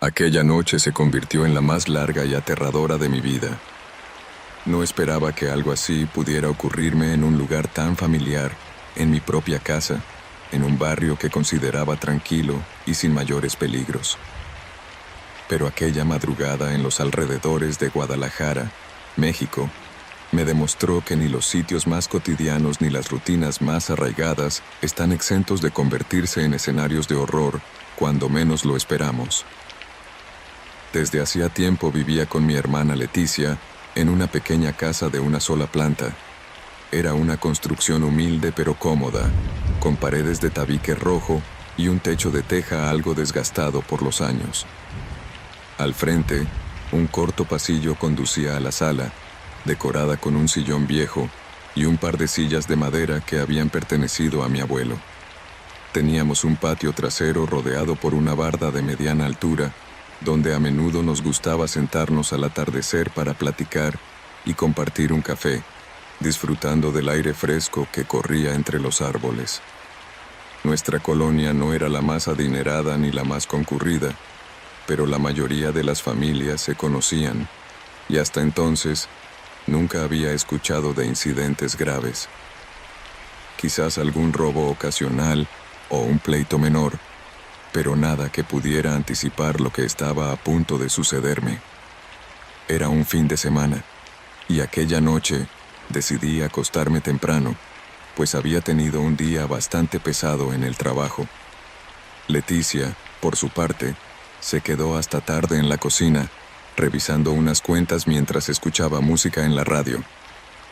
Aquella noche se convirtió en la más larga y aterradora de mi vida. No esperaba que algo así pudiera ocurrirme en un lugar tan familiar, en mi propia casa, en un barrio que consideraba tranquilo y sin mayores peligros. Pero aquella madrugada en los alrededores de Guadalajara, México, me demostró que ni los sitios más cotidianos ni las rutinas más arraigadas están exentos de convertirse en escenarios de horror cuando menos lo esperamos. Desde hacía tiempo vivía con mi hermana Leticia en una pequeña casa de una sola planta. Era una construcción humilde pero cómoda, con paredes de tabique rojo y un techo de teja algo desgastado por los años. Al frente, un corto pasillo conducía a la sala, decorada con un sillón viejo y un par de sillas de madera que habían pertenecido a mi abuelo. Teníamos un patio trasero rodeado por una barda de mediana altura, donde a menudo nos gustaba sentarnos al atardecer para platicar y compartir un café, disfrutando del aire fresco que corría entre los árboles. Nuestra colonia no era la más adinerada ni la más concurrida, pero la mayoría de las familias se conocían, y hasta entonces nunca había escuchado de incidentes graves. Quizás algún robo ocasional o un pleito menor, pero nada que pudiera anticipar lo que estaba a punto de sucederme. Era un fin de semana, y aquella noche decidí acostarme temprano, pues había tenido un día bastante pesado en el trabajo. Leticia, por su parte, se quedó hasta tarde en la cocina, revisando unas cuentas mientras escuchaba música en la radio.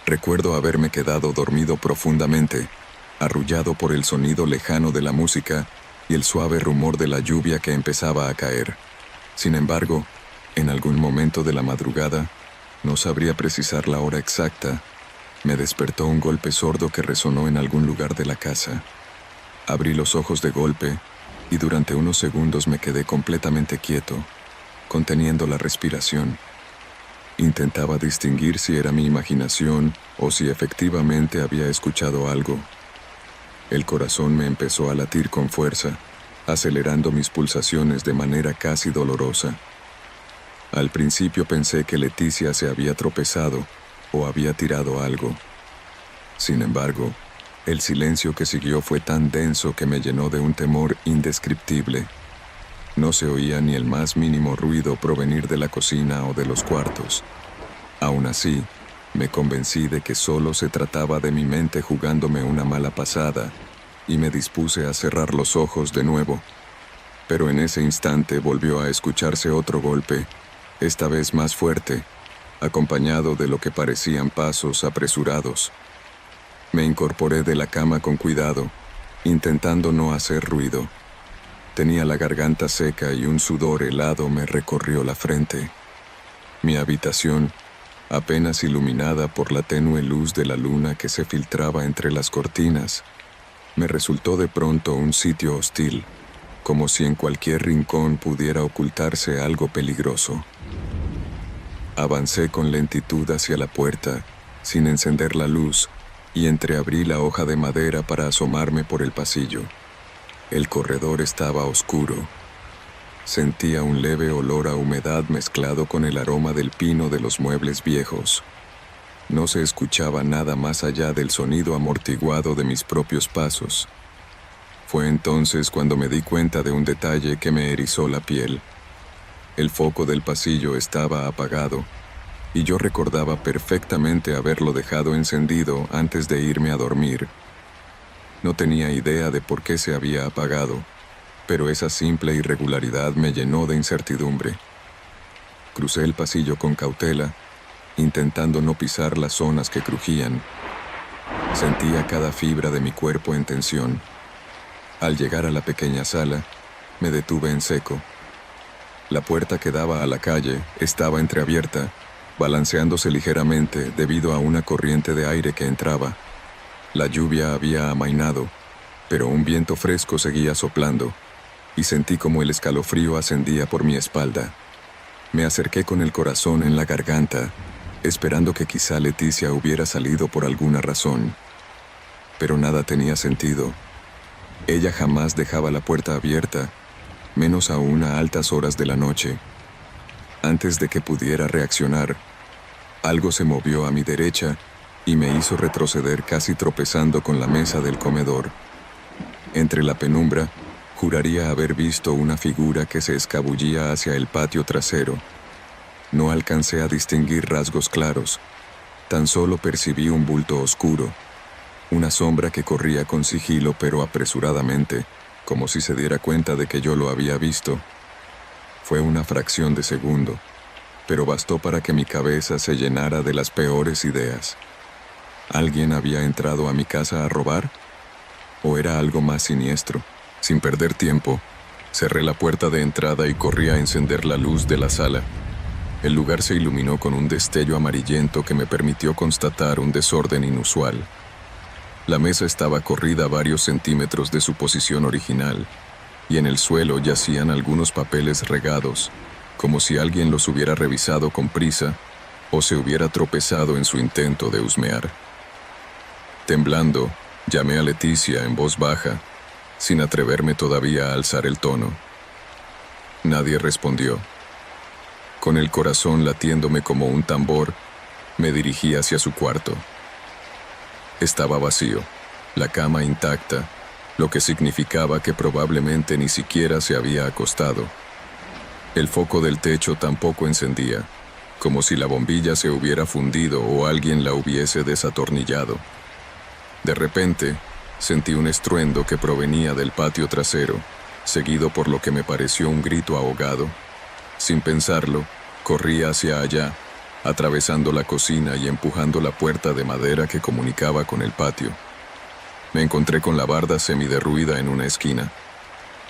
Recuerdo haberme quedado dormido profundamente, arrullado por el sonido lejano de la música y el suave rumor de la lluvia que empezaba a caer. Sin embargo, en algún momento de la madrugada, no sabría precisar la hora exacta, me despertó un golpe sordo que resonó en algún lugar de la casa. Abrí los ojos de golpe y durante unos segundos me quedé completamente quieto, conteniendo la respiración. Intentaba distinguir si era mi imaginación o si efectivamente había escuchado algo. El corazón me empezó a latir con fuerza, acelerando mis pulsaciones de manera casi dolorosa. Al principio pensé que Leticia se había tropezado o había tirado algo. Sin embargo, el silencio que siguió fue tan denso que me llenó de un temor indescriptible. No se oía ni el más mínimo ruido provenir de la cocina o de los cuartos. Aún así, me convencí de que solo se trataba de mi mente jugándome una mala pasada, y me dispuse a cerrar los ojos de nuevo. Pero en ese instante volvió a escucharse otro golpe, esta vez más fuerte, acompañado de lo que parecían pasos apresurados. Me incorporé de la cama con cuidado, intentando no hacer ruido. Tenía la garganta seca y un sudor helado me recorrió la frente. Mi habitación, apenas iluminada por la tenue luz de la luna que se filtraba entre las cortinas, me resultó de pronto un sitio hostil, como si en cualquier rincón pudiera ocultarse algo peligroso. Avancé con lentitud hacia la puerta, sin encender la luz, y entreabrí la hoja de madera para asomarme por el pasillo. El corredor estaba oscuro. Sentía un leve olor a humedad mezclado con el aroma del pino de los muebles viejos. No se escuchaba nada más allá del sonido amortiguado de mis propios pasos. Fue entonces cuando me di cuenta de un detalle que me erizó la piel. El foco del pasillo estaba apagado, y yo recordaba perfectamente haberlo dejado encendido antes de irme a dormir. No tenía idea de por qué se había apagado, pero esa simple irregularidad me llenó de incertidumbre. Crucé el pasillo con cautela, intentando no pisar las zonas que crujían. Sentía cada fibra de mi cuerpo en tensión. Al llegar a la pequeña sala, me detuve en seco. La puerta que daba a la calle estaba entreabierta, balanceándose ligeramente debido a una corriente de aire que entraba. La lluvia había amainado, pero un viento fresco seguía soplando, y sentí como el escalofrío ascendía por mi espalda. Me acerqué con el corazón en la garganta, esperando que quizá Leticia hubiera salido por alguna razón. Pero nada tenía sentido. Ella jamás dejaba la puerta abierta, menos aún a altas horas de la noche. Antes de que pudiera reaccionar, algo se movió a mi derecha y me hizo retroceder casi tropezando con la mesa del comedor. Entre la penumbra, juraría haber visto una figura que se escabullía hacia el patio trasero. No alcancé a distinguir rasgos claros, tan solo percibí un bulto oscuro, una sombra que corría con sigilo pero apresuradamente, como si se diera cuenta de que yo lo había visto. Fue una fracción de segundo, pero bastó para que mi cabeza se llenara de las peores ideas. ¿Alguien había entrado a mi casa a robar? ¿O era algo más siniestro? Sin perder tiempo, cerré la puerta de entrada y corrí a encender la luz de la sala. El lugar se iluminó con un destello amarillento que me permitió constatar un desorden inusual. La mesa estaba corrida varios centímetros de su posición original, y en el suelo yacían algunos papeles regados, como si alguien los hubiera revisado con prisa o se hubiera tropezado en su intento de husmear. Temblando, llamé a Leticia en voz baja, sin atreverme todavía a alzar el tono. Nadie respondió. Con el corazón latiéndome como un tambor, me dirigí hacia su cuarto. Estaba vacío, la cama intacta, lo que significaba que probablemente ni siquiera se había acostado. El foco del techo tampoco encendía, como si la bombilla se hubiera fundido o alguien la hubiese desatornillado. De repente, sentí un estruendo que provenía del patio trasero, seguido por lo que me pareció un grito ahogado. Sin pensarlo, corrí hacia allá, atravesando la cocina y empujando la puerta de madera que comunicaba con el patio. Me encontré con la barda semiderruida en una esquina.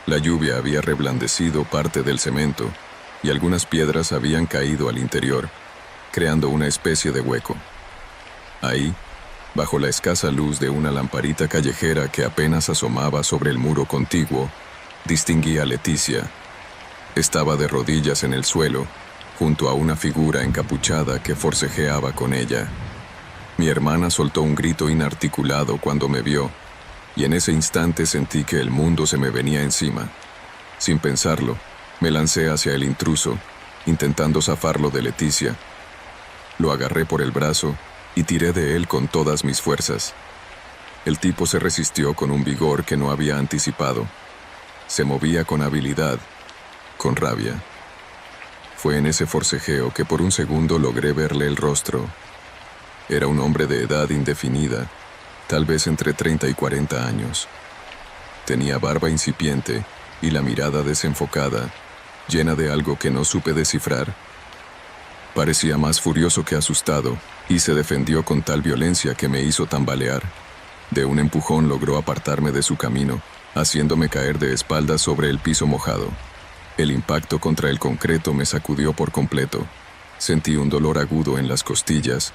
La lluvia había reblandecido parte del cemento y algunas piedras habían caído al interior, creando una especie de hueco. Ahí, bajo la escasa luz de una lamparita callejera que apenas asomaba sobre el muro contiguo, distinguí a Leticia. Estaba de rodillas en el suelo, junto a una figura encapuchada que forcejeaba con ella. Mi hermana soltó un grito inarticulado cuando me vio, y en ese instante sentí que el mundo se me venía encima. Sin pensarlo, me lancé hacia el intruso, intentando zafarlo de Leticia. Lo agarré por el brazo y tiré de él con todas mis fuerzas. El tipo se resistió con un vigor que no había anticipado. Se movía con habilidad, con rabia. Fue en ese forcejeo que por un segundo logré verle el rostro. Era un hombre de edad indefinida, tal vez entre 30 y 40 años. Tenía barba incipiente y la mirada desenfocada, llena de algo que no supe descifrar. Parecía más furioso que asustado, y se defendió con tal violencia que me hizo tambalear. De un empujón logró apartarme de su camino, haciéndome caer de espaldas sobre el piso mojado. El impacto contra el concreto me sacudió por completo. Sentí un dolor agudo en las costillas,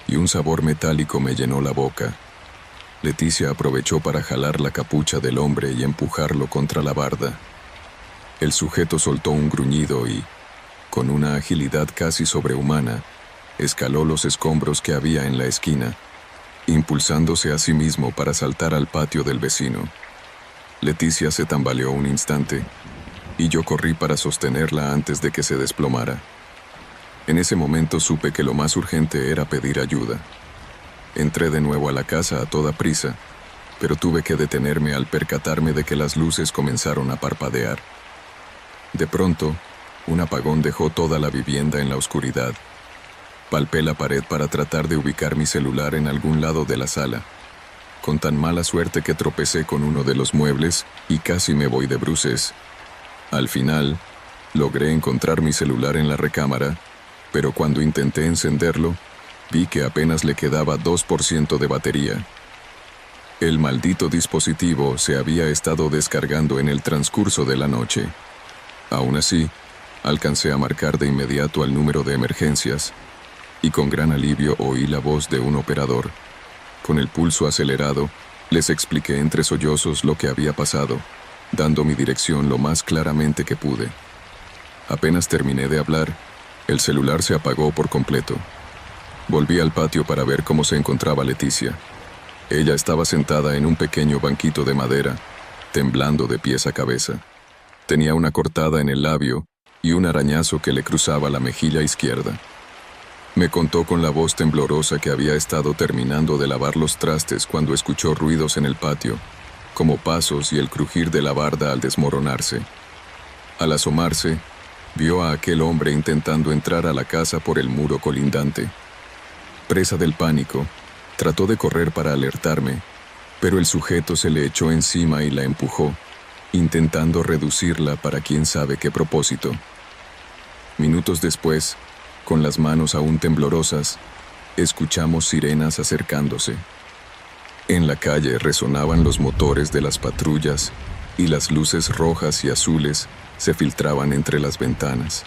y un sabor metálico me llenó la boca. Leticia aprovechó para jalar la capucha del hombre y empujarlo contra la barda. El sujeto soltó un gruñido y, con una agilidad casi sobrehumana, escaló los escombros que había en la esquina, impulsándose a sí mismo para saltar al patio del vecino. Leticia se tambaleó un instante, y yo corrí para sostenerla antes de que se desplomara. En ese momento supe que lo más urgente era pedir ayuda. Entré de nuevo a la casa a toda prisa, pero tuve que detenerme al percatarme de que las luces comenzaron a parpadear. De pronto, un apagón dejó toda la vivienda en la oscuridad. Palpé la pared para tratar de ubicar mi celular en algún lado de la sala, con tan mala suerte que tropecé con uno de los muebles y casi me voy de bruces. Al final, logré encontrar mi celular en la recámara, pero cuando intenté encenderlo, vi que apenas le quedaba 2% de batería. El maldito dispositivo se había estado descargando en el transcurso de la noche. Aún así, alcancé a marcar de inmediato al número de emergencias, y con gran alivio oí la voz de un operador. Con el pulso acelerado, les expliqué entre sollozos lo que había pasado, dando mi dirección lo más claramente que pude. Apenas terminé de hablar, el celular se apagó por completo. Volví al patio para ver cómo se encontraba Leticia. Ella estaba sentada en un pequeño banquito de madera, temblando de pies a cabeza. Tenía una cortada en el labio y un arañazo que le cruzaba la mejilla izquierda. Me contó con la voz temblorosa que había estado terminando de lavar los trastes cuando escuchó ruidos en el patio, como pasos y el crujir de la barda al desmoronarse. Al asomarse, vio a aquel hombre intentando entrar a la casa por el muro colindante. Presa del pánico, trató de correr para alertarme, pero el sujeto se le echó encima y la empujó, intentando reducirla para quién sabe qué propósito. Minutos después, con las manos aún temblorosas, escuchamos sirenas acercándose. En la calle resonaban los motores de las patrullas y las luces rojas y azules se filtraban entre las ventanas.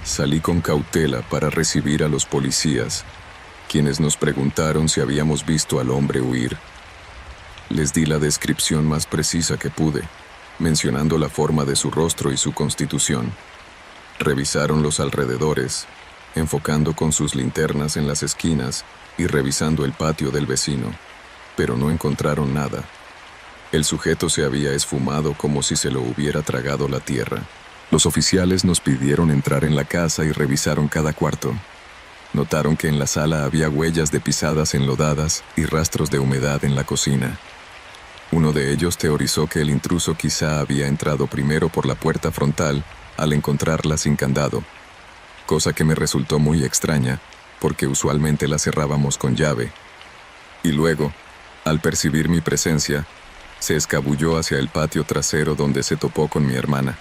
Salí con cautela para recibir a los policías, quienes nos preguntaron si habíamos visto al hombre huir. Les di la descripción más precisa que pude, mencionando la forma de su rostro y su constitución. Revisaron los alrededores, enfocando con sus linternas en las esquinas y revisando el patio del vecino, pero no encontraron nada. El sujeto se había esfumado como si se lo hubiera tragado la tierra. Los oficiales nos pidieron entrar en la casa y revisaron cada cuarto. Notaron que en la sala había huellas de pisadas enlodadas y rastros de humedad en la cocina. Uno de ellos teorizó que el intruso quizá había entrado primero por la puerta frontal al encontrarla sin candado, cosa que me resultó muy extraña, porque usualmente la cerrábamos con llave. Y luego, al percibir mi presencia, se escabulló hacia el patio trasero donde se topó con mi hermana.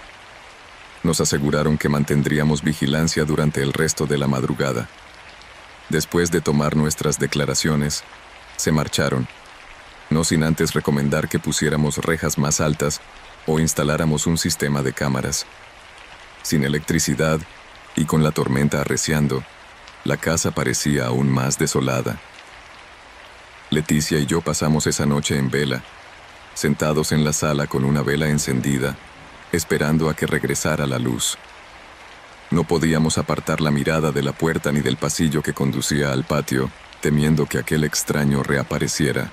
Nos aseguraron que mantendríamos vigilancia durante el resto de la madrugada. Después de tomar nuestras declaraciones, se marcharon, no sin antes recomendar que pusiéramos rejas más altas o instaláramos un sistema de cámaras. Sin electricidad y con la tormenta arreciando, la casa parecía aún más desolada. Leticia y yo pasamos esa noche en vela, sentados en la sala con una vela encendida, esperando a que regresara la luz. No podíamos apartar la mirada de la puerta ni del pasillo que conducía al patio, temiendo que aquel extraño reapareciera.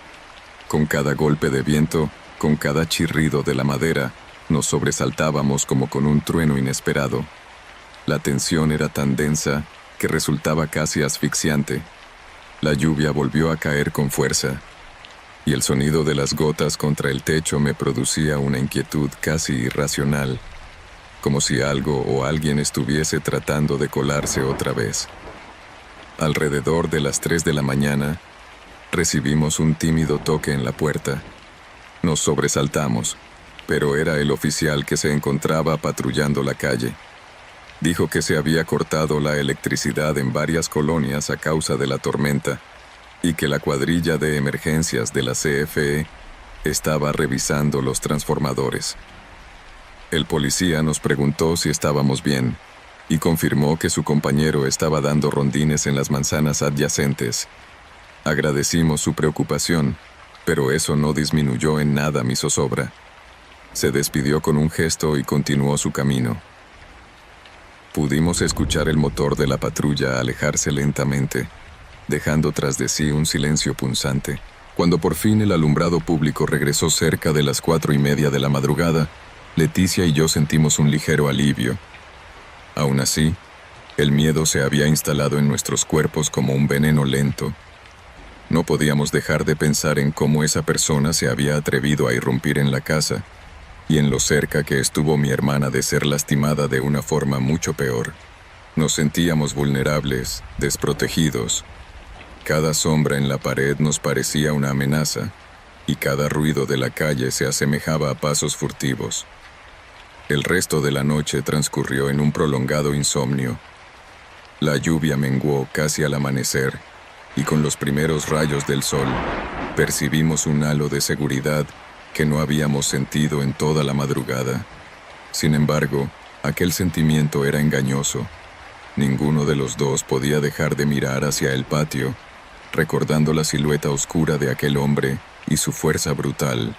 Con cada golpe de viento, con cada chirrido de la madera, nos sobresaltábamos como con un trueno inesperado. La tensión era tan densa que resultaba casi asfixiante. La lluvia volvió a caer con fuerza, y el sonido de las gotas contra el techo me producía una inquietud casi irracional, como si algo o alguien estuviese tratando de colarse otra vez. Alrededor de las 3 de la mañana, recibimos un tímido toque en la puerta. Nos sobresaltamos, pero era el oficial que se encontraba patrullando la calle. Dijo que se había cortado la electricidad en varias colonias a causa de la tormenta y que la cuadrilla de emergencias de la CFE estaba revisando los transformadores. El policía nos preguntó si estábamos bien y confirmó que su compañero estaba dando rondines en las manzanas adyacentes. Agradecimos su preocupación, pero eso no disminuyó en nada mi zozobra. Se despidió con un gesto y continuó su camino. Pudimos escuchar el motor de la patrulla alejarse lentamente, dejando tras de sí un silencio punzante. Cuando por fin el alumbrado público regresó cerca de las 4:30 de la madrugada, Leticia y yo sentimos un ligero alivio. Aún así, el miedo se había instalado en nuestros cuerpos como un veneno lento. No podíamos dejar de pensar en cómo esa persona se había atrevido a irrumpir en la casa, y en lo cerca que estuvo mi hermana de ser lastimada de una forma mucho peor. Nos sentíamos vulnerables, desprotegidos. Cada sombra en la pared nos parecía una amenaza, y cada ruido de la calle se asemejaba a pasos furtivos. El resto de la noche transcurrió en un prolongado insomnio. La lluvia menguó casi al amanecer, y con los primeros rayos del sol, percibimos un halo de seguridad que no habíamos sentido en toda la madrugada. Sin embargo, aquel sentimiento era engañoso. Ninguno de los dos podía dejar de mirar hacia el patio, recordando la silueta oscura de aquel hombre y su fuerza brutal.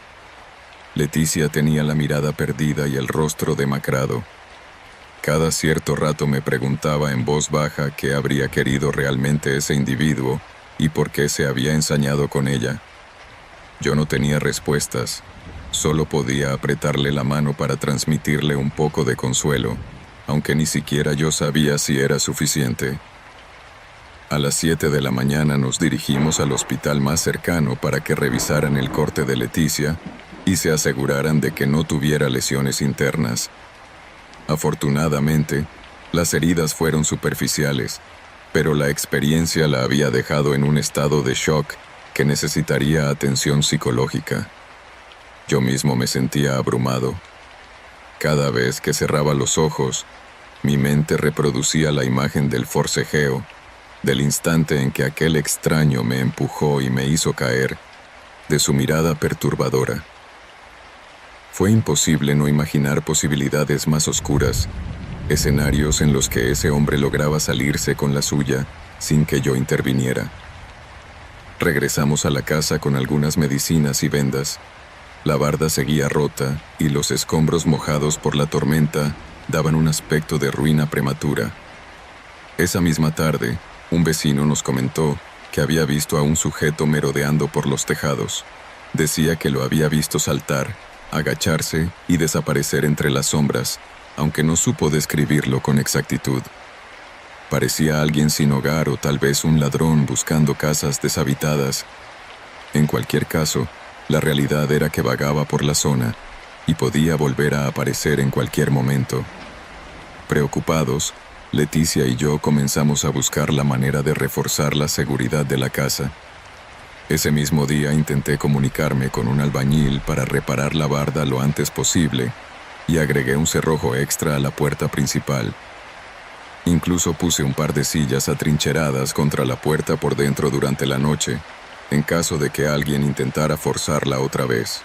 Leticia tenía la mirada perdida y el rostro demacrado. Cada cierto rato me preguntaba en voz baja qué habría querido realmente ese individuo y por qué se había ensañado con ella. Yo no tenía respuestas, Solo podía apretarle la mano para transmitirle un poco de consuelo, aunque ni siquiera yo sabía si era suficiente. A las 7 de la mañana nos dirigimos al hospital más cercano para que revisaran el corte de Leticia y se aseguraran de que no tuviera lesiones internas. Afortunadamente, las heridas fueron superficiales, pero la experiencia la había dejado en un estado de shock que necesitaría atención psicológica. Yo mismo me sentía abrumado. Cada vez que cerraba los ojos, mi mente reproducía la imagen del forcejeo, del instante en que aquel extraño me empujó y me hizo caer, de su mirada perturbadora. Fue imposible no imaginar posibilidades más oscuras, escenarios en los que ese hombre lograba salirse con la suya sin que yo interviniera. Regresamos a la casa con algunas medicinas y vendas. La barda seguía rota y los escombros mojados por la tormenta daban un aspecto de ruina prematura. Esa misma tarde, un vecino nos comentó que había visto a un sujeto merodeando por los tejados. Decía que lo había visto saltar, agacharse y desaparecer entre las sombras, aunque no supo describirlo con exactitud. Parecía alguien sin hogar o tal vez un ladrón buscando casas deshabitadas. En cualquier caso, la realidad era que vagaba por la zona y podía volver a aparecer en cualquier momento. Preocupados, Leticia y yo comenzamos a buscar la manera de reforzar la seguridad de la casa. Ese mismo día intenté comunicarme con un albañil para reparar la barda lo antes posible y agregué un cerrojo extra a la puerta principal. Incluso puse un par de sillas atrincheradas contra la puerta por dentro durante la noche, en caso de que alguien intentara forzarla otra vez.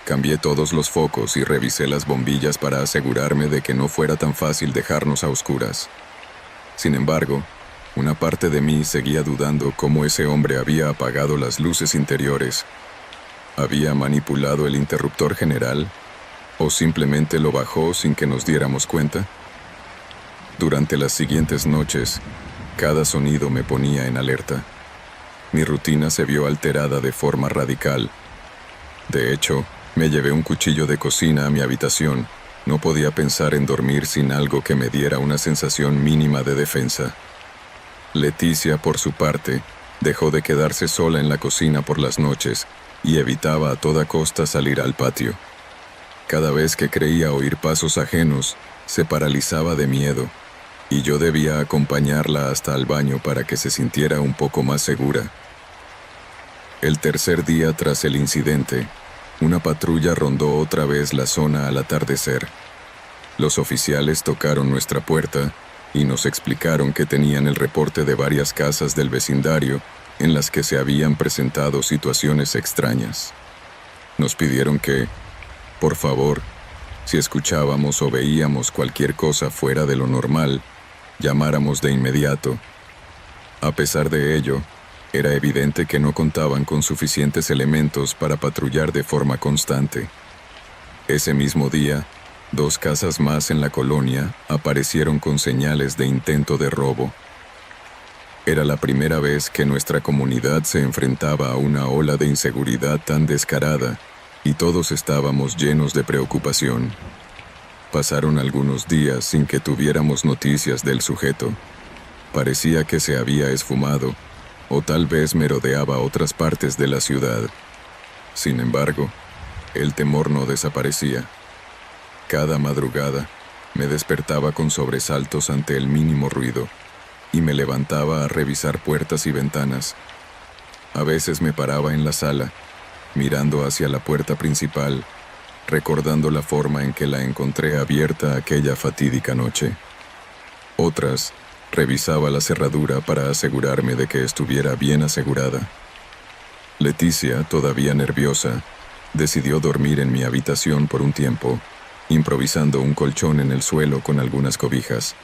Cambié todos los focos y revisé las bombillas para asegurarme de que no fuera tan fácil dejarnos a oscuras. Sin embargo, una parte de mí seguía dudando cómo ese hombre había apagado las luces interiores. ¿Había manipulado el interruptor general? ¿O simplemente lo bajó sin que nos diéramos cuenta? Durante las siguientes noches, cada sonido me ponía en alerta. Mi rutina se vio alterada de forma radical. De hecho, me llevé un cuchillo de cocina a mi habitación. No podía pensar en dormir sin algo que me diera una sensación mínima de defensa. Leticia, por su parte, dejó de quedarse sola en la cocina por las noches y evitaba a toda costa salir al patio. Cada vez que creía oír pasos ajenos, se paralizaba de miedo, y yo debía acompañarla hasta el baño para que se sintiera un poco más segura. El tercer día tras el incidente, una patrulla rondó otra vez la zona al atardecer. Los oficiales tocaron nuestra puerta y nos explicaron que tenían el reporte de varias casas del vecindario en las que se habían presentado situaciones extrañas. Nos pidieron que, por favor, si escuchábamos o veíamos cualquier cosa fuera de lo normal, llamáramos de inmediato. A pesar de ello, era evidente que no contaban con suficientes elementos para patrullar de forma constante. Ese mismo día, 2 casas más en la colonia aparecieron con señales de intento de robo. Era la primera vez que nuestra comunidad se enfrentaba a una ola de inseguridad tan descarada, y todos estábamos llenos de preocupación. Pasaron algunos días sin que tuviéramos noticias del sujeto. Parecía que se había esfumado, o tal vez merodeaba otras partes de la ciudad. Sin embargo, el temor no desaparecía. Cada madrugada, me despertaba con sobresaltos ante el mínimo ruido, y me levantaba a revisar puertas y ventanas. A veces me paraba en la sala, mirando hacia la puerta principal, recordando la forma en que la encontré abierta aquella fatídica noche. Otras, revisaba la cerradura para asegurarme de que estuviera bien asegurada. Leticia, todavía nerviosa, decidió dormir en mi habitación por un tiempo, improvisando un colchón en el suelo con algunas cobijas.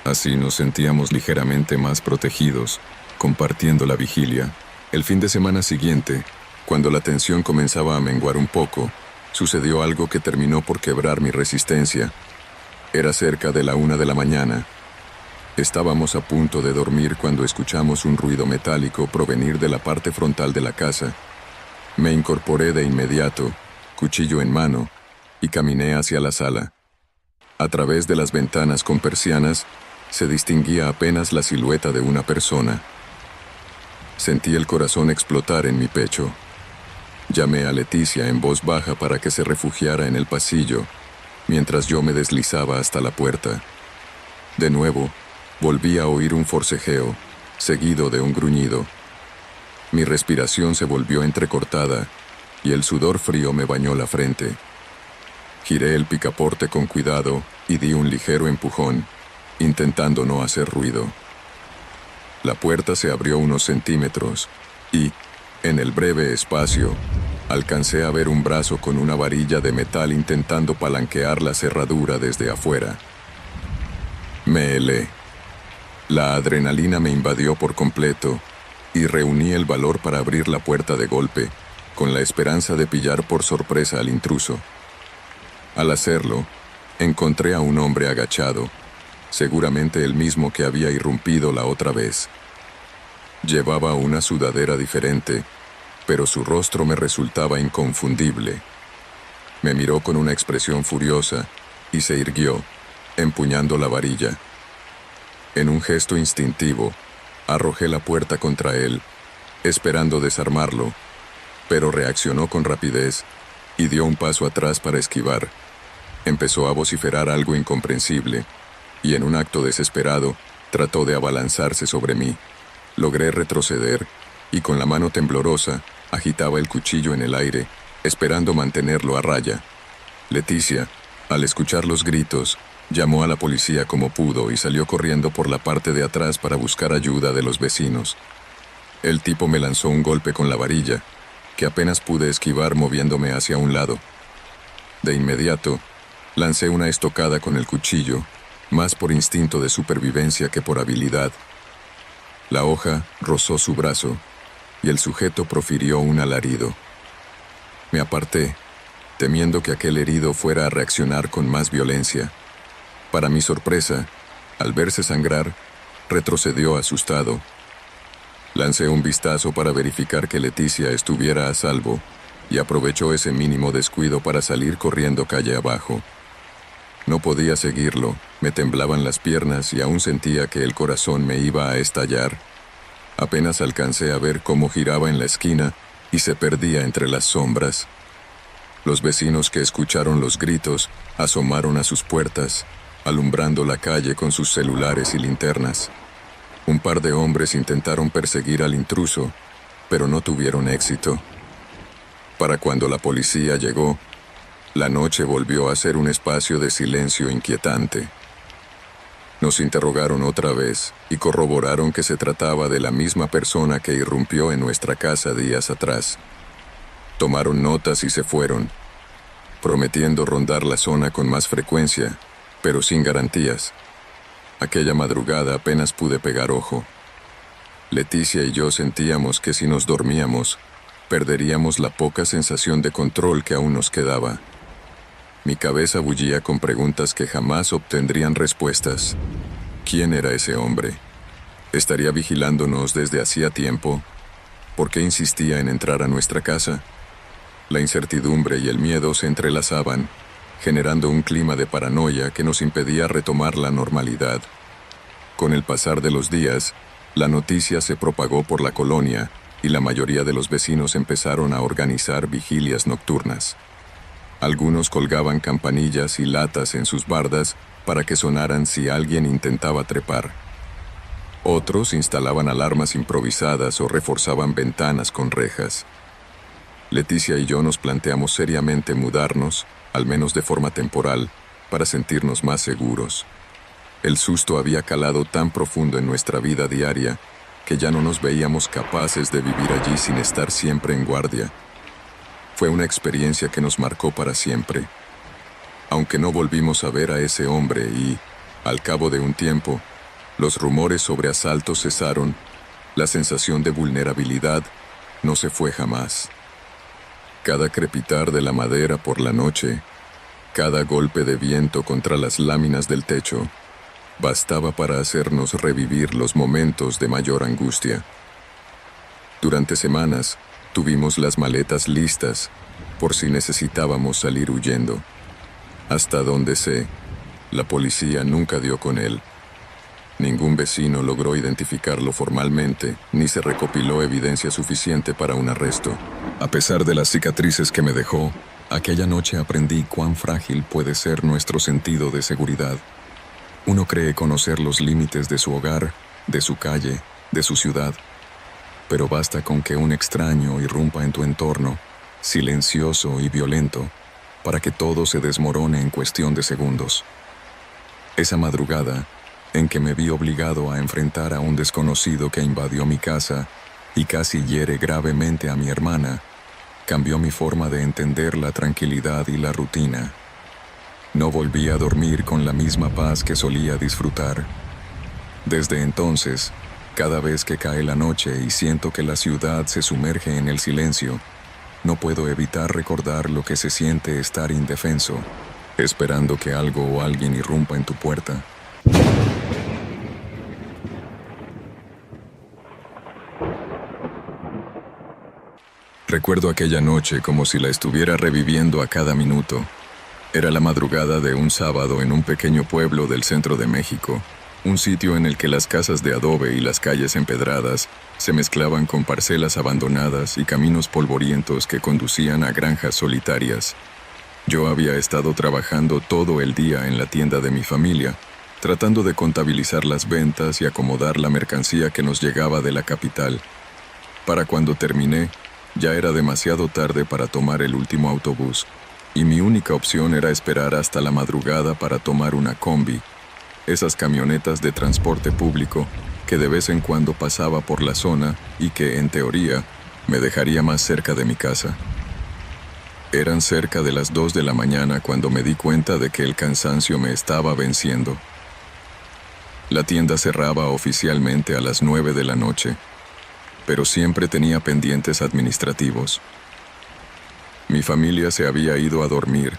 Así nos sentíamos ligeramente más protegidos, compartiendo la vigilia. El fin de semana siguiente, cuando la tensión comenzaba a menguar un poco, sucedió algo que terminó por quebrar mi resistencia. Era cerca de la 1 de la mañana. Estábamos a punto de dormir cuando escuchamos un ruido metálico provenir de la parte frontal de la casa. Me incorporé de inmediato, cuchillo en mano, y caminé hacia la sala. A través de las ventanas con persianas se distinguía apenas la silueta de una persona. Sentí el corazón explotar en mi pecho. Llamé a Leticia en voz baja para que se refugiara en el pasillo, mientras yo me deslizaba hasta la puerta. De nuevo, volví a oír un forcejeo, seguido de un gruñido. Mi respiración se volvió entrecortada y el sudor frío me bañó la frente. Giré el picaporte con cuidado y di un ligero empujón, intentando no hacer ruido. La puerta se abrió unos centímetros y, en el breve espacio, alcancé a ver un brazo con una varilla de metal intentando palanquear la cerradura desde afuera. Me helé. La adrenalina me invadió por completo y reuní el valor para abrir la puerta de golpe, con la esperanza de pillar por sorpresa al intruso. Al hacerlo, encontré a un hombre agachado, seguramente el mismo que había irrumpido la otra vez. Llevaba una sudadera diferente, pero su rostro me resultaba inconfundible. Me miró con una expresión furiosa y se irguió, empuñando la varilla. En un gesto instintivo, arrojé la puerta contra él, esperando desarmarlo, pero reaccionó con rapidez y dio un paso atrás para esquivar. Empezó a vociferar algo incomprensible, y en un acto desesperado, trató de abalanzarse sobre mí. Logré retroceder, y con la mano temblorosa, agitaba el cuchillo en el aire, esperando mantenerlo a raya. Leticia, al escuchar los gritos, llamó a la policía como pudo y salió corriendo por la parte de atrás para buscar ayuda de los vecinos. El tipo me lanzó un golpe con la varilla, que apenas pude esquivar moviéndome hacia un lado. De inmediato, lancé una estocada con el cuchillo, más por instinto de supervivencia que por habilidad. La hoja rozó su brazo, y el sujeto profirió un alarido. Me aparté, temiendo que aquel herido fuera a reaccionar con más violencia. Para mi sorpresa, al verse sangrar, retrocedió asustado. Lancé un vistazo para verificar que Leticia estuviera a salvo, y aprovechó ese mínimo descuido para salir corriendo calle abajo. No podía seguirlo, me temblaban las piernas y aún sentía que el corazón me iba a estallar. Apenas alcancé a ver cómo giraba en la esquina y se perdía entre las sombras. Los vecinos que escucharon los gritos asomaron a sus puertas, alumbrando la calle con sus celulares y linternas. Un par de hombres intentaron perseguir al intruso, pero no tuvieron éxito. Para cuando la policía llegó, la noche volvió a ser un espacio de silencio inquietante. Nos interrogaron otra vez y corroboraron que se trataba de la misma persona que irrumpió en nuestra casa días atrás. Tomaron notas y se fueron, prometiendo rondar la zona con más frecuencia, pero sin garantías. Aquella madrugada apenas pude pegar ojo. Leticia y yo sentíamos que si nos dormíamos, perderíamos la poca sensación de control que aún nos quedaba. Mi cabeza bullía con preguntas que jamás obtendrían respuestas. ¿Quién era ese hombre? ¿Estaría vigilándonos desde hacía tiempo? ¿Por qué insistía en entrar a nuestra casa? La incertidumbre y el miedo se entrelazaban, generando un clima de paranoia que nos impedía retomar la normalidad. Con el pasar de los días, la noticia se propagó por la colonia y la mayoría de los vecinos empezaron a organizar vigilias nocturnas. Algunos colgaban campanillas y latas en sus bardas para que sonaran si alguien intentaba trepar. Otros instalaban alarmas improvisadas o reforzaban ventanas con rejas. Leticia y yo nos planteamos seriamente mudarnos, al menos de forma temporal, para sentirnos más seguros. El susto había calado tan profundo en nuestra vida diaria que ya no nos veíamos capaces de vivir allí sin estar siempre en guardia. Fue una experiencia que nos marcó para siempre. Aunque no volvimos a ver a ese hombre y, al cabo de un tiempo, los rumores sobre asaltos cesaron, la sensación de vulnerabilidad no se fue jamás. Cada crepitar de la madera por la noche, cada golpe de viento contra las láminas del techo, bastaba para hacernos revivir los momentos de mayor angustia. Durante semanas, Tuvimos las maletas listas por si necesitábamos salir huyendo. Hasta donde sé, la policía nunca dio con él. Ningún vecino logró identificarlo formalmente, ni se recopiló evidencia suficiente para un arresto. A pesar de las cicatrices que me dejó, aquella noche aprendí cuán frágil puede ser nuestro sentido de seguridad. Uno cree conocer los límites de su hogar, de su calle, de su ciudad, pero basta con que un extraño irrumpa en tu entorno, silencioso y violento, para que todo se desmorone en cuestión de segundos. Esa madrugada, en que me vi obligado a enfrentar a un desconocido que invadió mi casa y casi hiere gravemente a mi hermana, cambió mi forma de entender la tranquilidad y la rutina. No volví a dormir con la misma paz que solía disfrutar. Desde entonces, cada vez que cae la noche y siento que la ciudad se sumerge en el silencio, no puedo evitar recordar lo que se siente estar indefenso, esperando que algo o alguien irrumpa en tu puerta. Recuerdo aquella noche como si la estuviera reviviendo a cada minuto. Era la madrugada de un sábado en un pequeño pueblo del centro de México, un sitio en el que las casas de adobe y las calles empedradas se mezclaban con parcelas abandonadas y caminos polvorientos que conducían a granjas solitarias. Yo había estado trabajando todo el día en la tienda de mi familia, tratando de contabilizar las ventas y acomodar la mercancía que nos llegaba de la capital. Para cuando terminé, ya era demasiado tarde para tomar el último autobús, y mi única opción era esperar hasta la madrugada para tomar una combi, esas camionetas de transporte público que de vez en cuando pasaba por la zona y que, en teoría, me dejaría más cerca de mi casa. Eran cerca de las 2 de la mañana cuando me di cuenta de que el cansancio me estaba venciendo. La tienda cerraba oficialmente a las 9 de la noche, pero siempre tenía pendientes administrativos. Mi familia se había ido a dormir,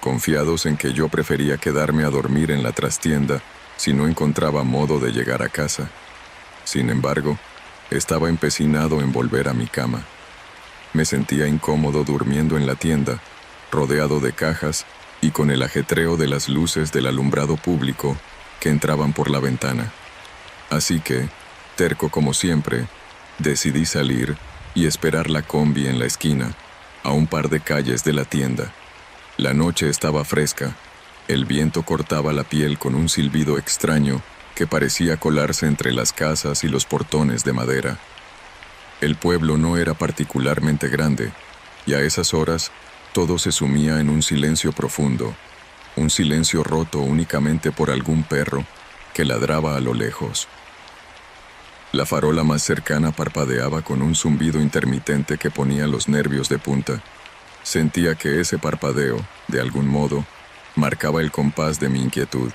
confiados en que yo prefería quedarme a dormir en la trastienda si no encontraba modo de llegar a casa. Sin embargo, estaba empecinado en volver a mi cama. Me sentía incómodo durmiendo en la tienda, rodeado de cajas y con el ajetreo de las luces del alumbrado público que entraban por la ventana. Así que, terco como siempre, decidí salir y esperar la combi en la esquina, a un par de calles de la tienda. La noche estaba fresca, el viento cortaba la piel con un silbido extraño que parecía colarse entre las casas y los portones de madera. El pueblo no era particularmente grande, y a esas horas todo se sumía en un silencio profundo, un silencio roto únicamente por algún perro que ladraba a lo lejos. La farola más cercana parpadeaba con un zumbido intermitente que ponía los nervios de punta. Sentía que ese parpadeo, de algún modo, marcaba el compás de mi inquietud.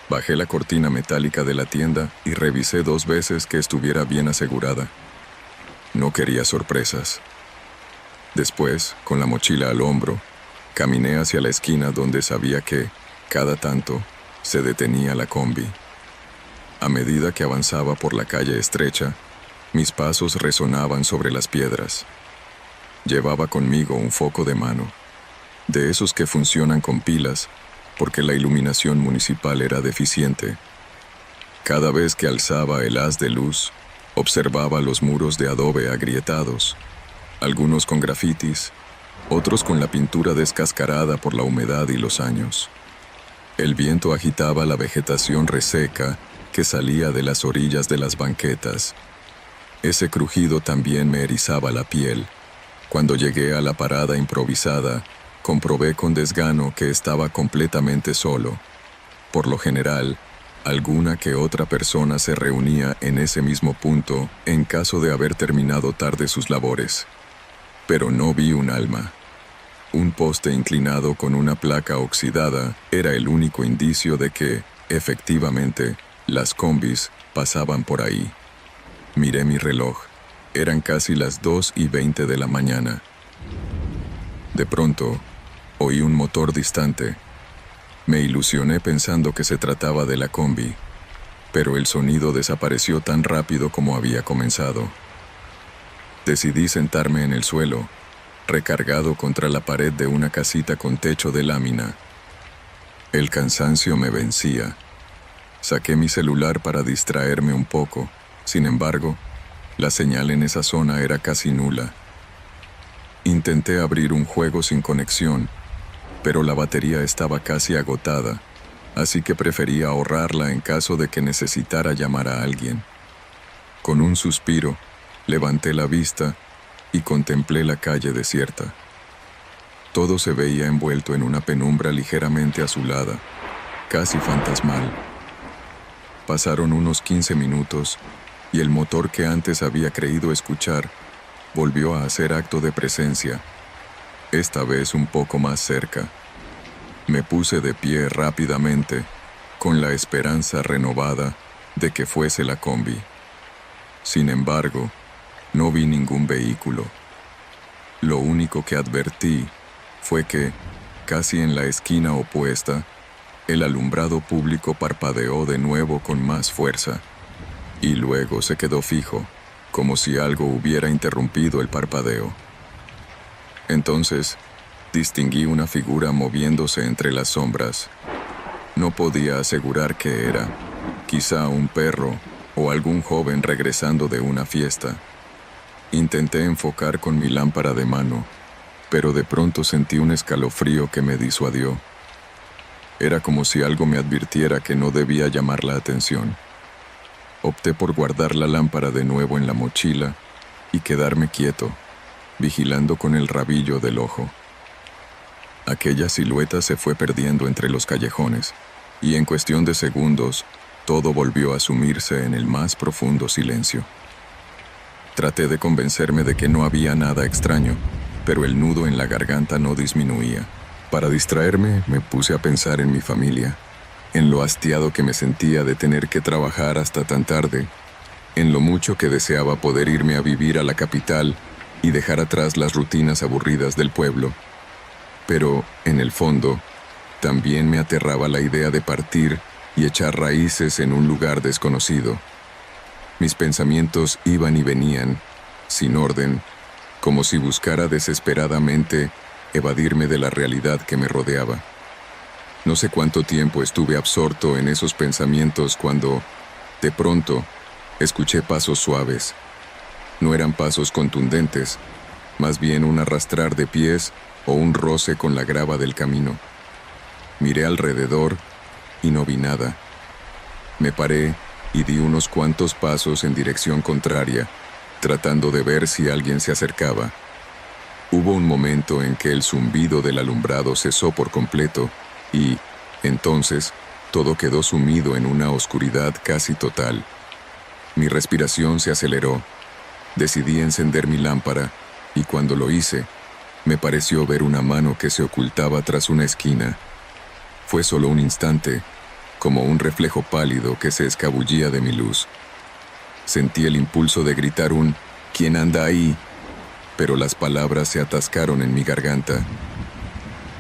Bajé la cortina metálica de la tienda y revisé 2 veces que estuviera bien asegurada. No quería sorpresas. Después, con la mochila al hombro, caminé hacia la esquina donde sabía que, cada tanto, se detenía la combi. A medida que avanzaba por la calle estrecha, mis pasos resonaban sobre las piedras. Llevaba conmigo un foco de mano, de esos que funcionan con pilas, porque la iluminación municipal era deficiente. Cada vez que alzaba el haz de luz, observaba los muros de adobe agrietados, algunos con grafitis, otros con la pintura descascarada por la humedad y los años. El viento agitaba la vegetación reseca que salía de las orillas de las banquetas. Ese crujido también me erizaba la piel. Cuando llegué a la parada improvisada, comprobé con desgano que estaba completamente solo. Por lo general, alguna que otra persona se reunía en ese mismo punto en caso de haber terminado tarde sus labores. Pero no vi un alma. Un poste inclinado con una placa oxidada era el único indicio de que, efectivamente, las combis pasaban por ahí. Miré mi reloj. Eran casi las 2:20 de la mañana. De pronto, oí un motor distante. Me ilusioné pensando que se trataba de la combi, pero el sonido desapareció tan rápido como había comenzado. Decidí sentarme en el suelo, recargado contra la pared de una casita con techo de lámina. El cansancio me vencía. Saqué mi celular para distraerme un poco. Sin embargo, la señal en esa zona era casi nula. Intenté abrir un juego sin conexión, pero la batería estaba casi agotada, así que preferí ahorrarla en caso de que necesitara llamar a alguien. Con un suspiro, levanté la vista y contemplé la calle desierta. Todo se veía envuelto en una penumbra ligeramente azulada, casi fantasmal. Pasaron unos 15 minutos y el motor que antes había creído escuchar volvió a hacer acto de presencia, esta vez un poco más cerca. Me puse de pie rápidamente, con la esperanza renovada de que fuese la combi. Sin embargo, no vi ningún vehículo. Lo único que advertí fue que, casi en la esquina opuesta, el alumbrado público parpadeó de nuevo con más fuerza, y luego se quedó fijo, como si algo hubiera interrumpido el parpadeo. Entonces, distinguí una figura moviéndose entre las sombras. No podía asegurar qué era, quizá un perro o algún joven regresando de una fiesta. Intenté enfocar con mi lámpara de mano, pero de pronto sentí un escalofrío que me disuadió. Era como si algo me advirtiera que no debía llamar la atención. Opté por guardar la lámpara de nuevo en la mochila y quedarme quieto, vigilando con el rabillo del ojo. Aquella silueta se fue perdiendo entre los callejones, y en cuestión de segundos, todo volvió a sumirse en el más profundo silencio. Traté de convencerme de que no había nada extraño, pero el nudo en la garganta no disminuía. Para distraerme, me puse a pensar en mi familia, en lo hastiado que me sentía de tener que trabajar hasta tan tarde, en lo mucho que deseaba poder irme a vivir a la capital y dejar atrás las rutinas aburridas del pueblo. Pero, en el fondo, también me aterraba la idea de partir y echar raíces en un lugar desconocido. Mis pensamientos iban y venían, sin orden, como si buscara desesperadamente evadirme de la realidad que me rodeaba. No sé cuánto tiempo estuve absorto en esos pensamientos cuando, de pronto, escuché pasos suaves. No eran pasos contundentes, más bien un arrastrar de pies o un roce con la grava del camino. Miré alrededor y no vi nada. Me paré y di unos cuantos pasos en dirección contraria, tratando de ver si alguien se acercaba. Hubo un momento en que el zumbido del alumbrado cesó por completo y, entonces, todo quedó sumido en una oscuridad casi total. Mi respiración se aceleró. Decidí encender mi lámpara y cuando lo hice, me pareció ver una mano que se ocultaba tras una esquina. Fue solo un instante, como un reflejo pálido que se escabullía de mi luz. Sentí el impulso de gritar un «¿Quién anda ahí?», pero las palabras se atascaron en mi garganta.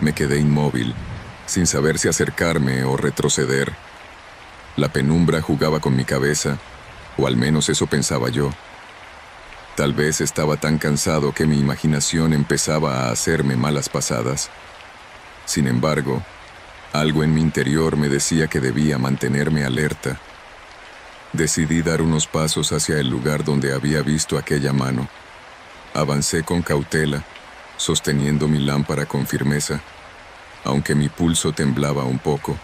Me quedé inmóvil, sin saber si acercarme o retroceder. La penumbra jugaba con mi cabeza, o al menos eso pensaba yo. Tal vez estaba tan cansado que mi imaginación empezaba a hacerme malas pasadas. Sin embargo, algo en mi interior me decía que debía mantenerme alerta. Decidí dar unos pasos hacia el lugar donde había visto aquella mano. Avancé con cautela, sosteniendo mi lámpara con firmeza, aunque mi pulso temblaba un poco.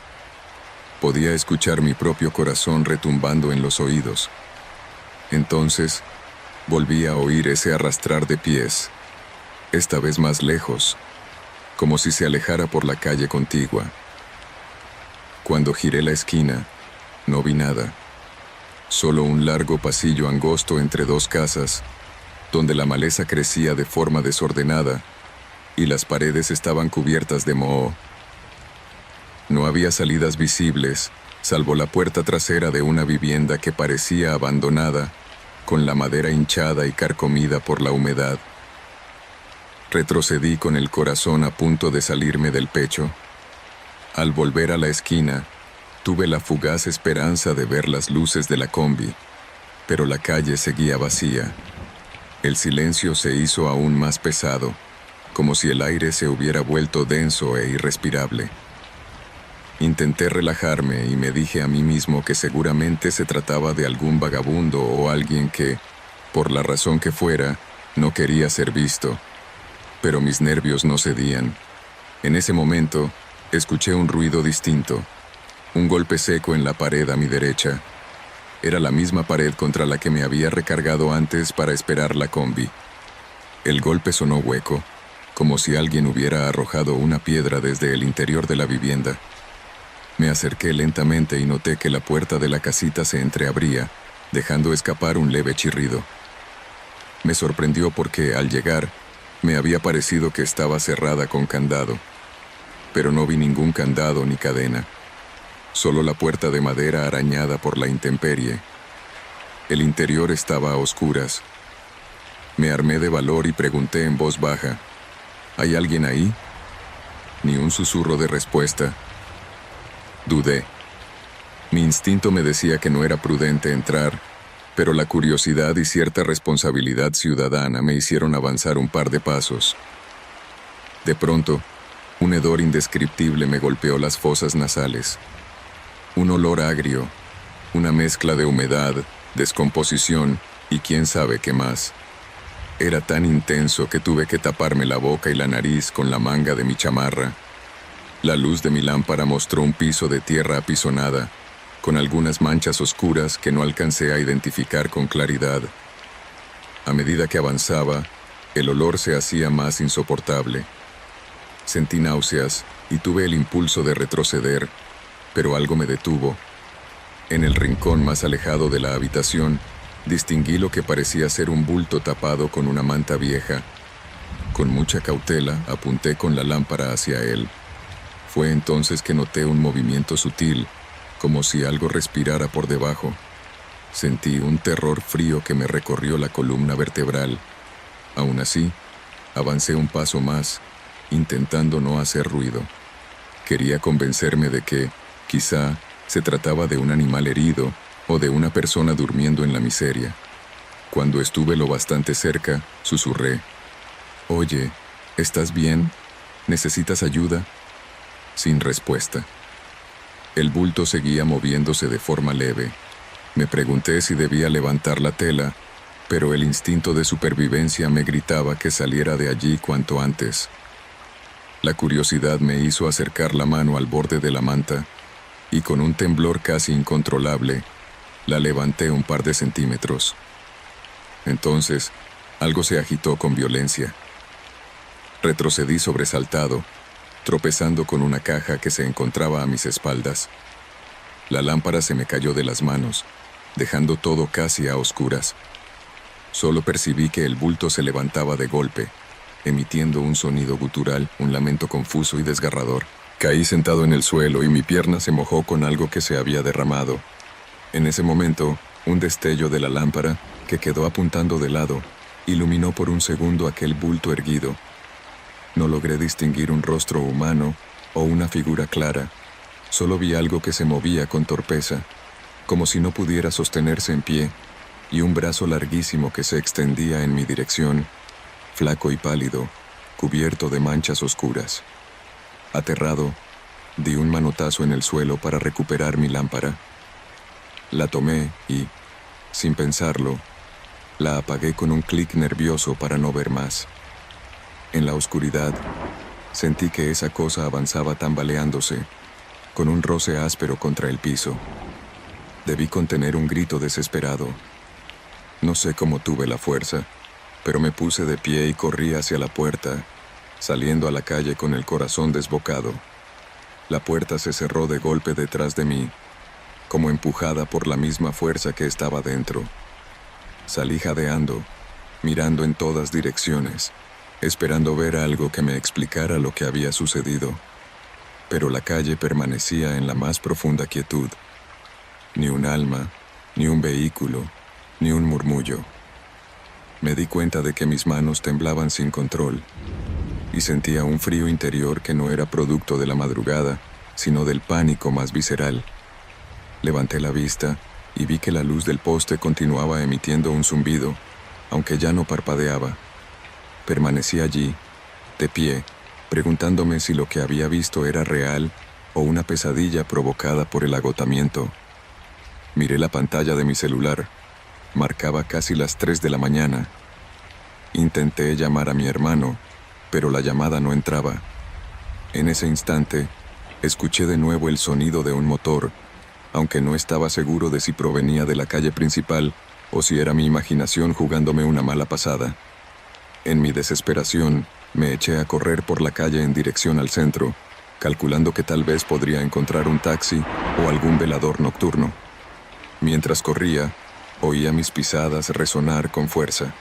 Podía escuchar mi propio corazón retumbando en los oídos. Entonces, volví a oír ese arrastrar de pies, esta vez más lejos, como si se alejara por la calle contigua. Cuando giré la esquina, no vi nada, solo un largo pasillo angosto entre dos casas, donde la maleza crecía de forma desordenada y las paredes estaban cubiertas de moho. No había salidas visibles, salvo la puerta trasera de una vivienda que parecía abandonada, con la madera hinchada y carcomida por la humedad. Retrocedí con el corazón a punto de salirme del pecho. Al volver a la esquina, tuve la fugaz esperanza de ver las luces de la combi, pero la calle seguía vacía. El silencio se hizo aún más pesado, como si el aire se hubiera vuelto denso e irrespirable. Intenté relajarme y me dije a mí mismo que seguramente se trataba de algún vagabundo o alguien que, por la razón que fuera, no quería ser visto. Pero mis nervios no cedían. En ese momento, escuché un ruido distinto, un golpe seco en la pared a mi derecha. Era la misma pared contra la que me había recargado antes para esperar la combi. El golpe sonó hueco, como si alguien hubiera arrojado una piedra desde el interior de la vivienda. Me acerqué lentamente y noté que la puerta de la casita se entreabría, dejando escapar un leve chirrido. Me sorprendió porque, al llegar, me había parecido que estaba cerrada con candado. Pero no vi ningún candado ni cadena, solo la puerta de madera arañada por la intemperie. El interior estaba a oscuras. Me armé de valor y pregunté en voz baja, ¿hay alguien ahí? Ni un susurro de respuesta. Dudé. Mi instinto me decía que no era prudente entrar, pero la curiosidad y cierta responsabilidad ciudadana me hicieron avanzar un par de pasos. De pronto, un hedor indescriptible me golpeó las fosas nasales. Un olor agrio, una mezcla de humedad, descomposición y quién sabe qué más. Era tan intenso que tuve que taparme la boca y la nariz con la manga de mi chamarra. La luz de mi lámpara mostró un piso de tierra apisonada, con algunas manchas oscuras que no alcancé a identificar con claridad. A medida que avanzaba, el olor se hacía más insoportable. Sentí náuseas y tuve el impulso de retroceder, pero algo me detuvo. En el rincón más alejado de la habitación, distinguí lo que parecía ser un bulto tapado con una manta vieja. Con mucha cautela, apunté con la lámpara hacia él. Fue entonces que noté un movimiento sutil, como si algo respirara por debajo. Sentí un terror frío que me recorrió la columna vertebral. Aún así, avancé un paso más, intentando no hacer ruido. Quería convencerme de que, quizá, se trataba de un animal herido o de una persona durmiendo en la miseria. Cuando estuve lo bastante cerca, susurré, «Oye, ¿estás bien? ¿Necesitas ayuda?» Sin respuesta. El bulto seguía moviéndose de forma leve. Me pregunté si debía levantar la tela, pero el instinto de supervivencia me gritaba que saliera de allí cuanto antes. La curiosidad me hizo acercar la mano al borde de la manta, y con un temblor casi incontrolable, la levanté un par de centímetros. Entonces, algo se agitó con violencia. Retrocedí sobresaltado, tropezando con una caja que se encontraba a mis espaldas. La lámpara se me cayó de las manos, dejando todo casi a oscuras. Solo percibí que el bulto se levantaba de golpe, emitiendo un sonido gutural, un lamento confuso y desgarrador. Caí sentado en el suelo y mi pierna se mojó con algo que se había derramado. En ese momento, un destello de la lámpara, que quedó apuntando de lado, iluminó por un segundo aquel bulto erguido. No logré distinguir un rostro humano o una figura clara. Solo vi algo que se movía con torpeza, como si no pudiera sostenerse en pie, y un brazo larguísimo que se extendía en mi dirección, flaco y pálido, cubierto de manchas oscuras. Aterrado, di un manotazo en el suelo para recuperar mi lámpara. La tomé y, sin pensarlo, la apagué con un clic nervioso para no ver más. En la oscuridad, sentí que esa cosa avanzaba tambaleándose, con un roce áspero contra el piso. Debí contener un grito desesperado. No sé cómo tuve la fuerza, pero me puse de pie y corrí hacia la puerta, saliendo a la calle con el corazón desbocado. La puerta se cerró de golpe detrás de mí, como empujada por la misma fuerza que estaba dentro. Salí jadeando, mirando en todas direcciones, esperando ver algo que me explicara lo que había sucedido. Pero la calle permanecía en la más profunda quietud. Ni un alma, ni un vehículo, ni un murmullo. Me di cuenta de que mis manos temblaban sin control, y sentía un frío interior que no era producto de la madrugada, sino del pánico más visceral. Levanté la vista y vi que la luz del poste continuaba emitiendo un zumbido, aunque ya no parpadeaba. Permanecí allí, de pie, preguntándome si lo que había visto era real o una pesadilla provocada por el agotamiento. Miré la pantalla de mi celular. Marcaba casi las 3 de la mañana. Intenté llamar a mi hermano, pero la llamada no entraba. En ese instante, escuché de nuevo el sonido de un motor, aunque no estaba seguro de si provenía de la calle principal o si era mi imaginación jugándome una mala pasada. En mi desesperación, me eché a correr por la calle en dirección al centro, calculando que tal vez podría encontrar un taxi o algún velador nocturno. Mientras corría, oía mis pisadas resonar con fuerza.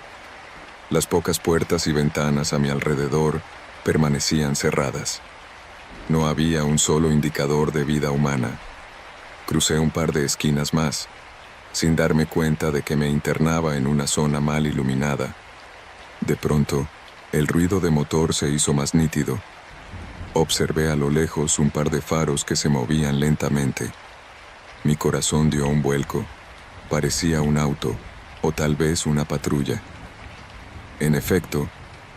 Las pocas puertas y ventanas a mi alrededor permanecían cerradas. No había un solo indicador de vida humana. Crucé un par de esquinas más, sin darme cuenta de que me internaba en una zona mal iluminada. De pronto, el ruido de motor se hizo más nítido. Observé a lo lejos un par de faros que se movían lentamente. Mi corazón dio un vuelco. Parecía un auto, o tal vez una patrulla. En efecto,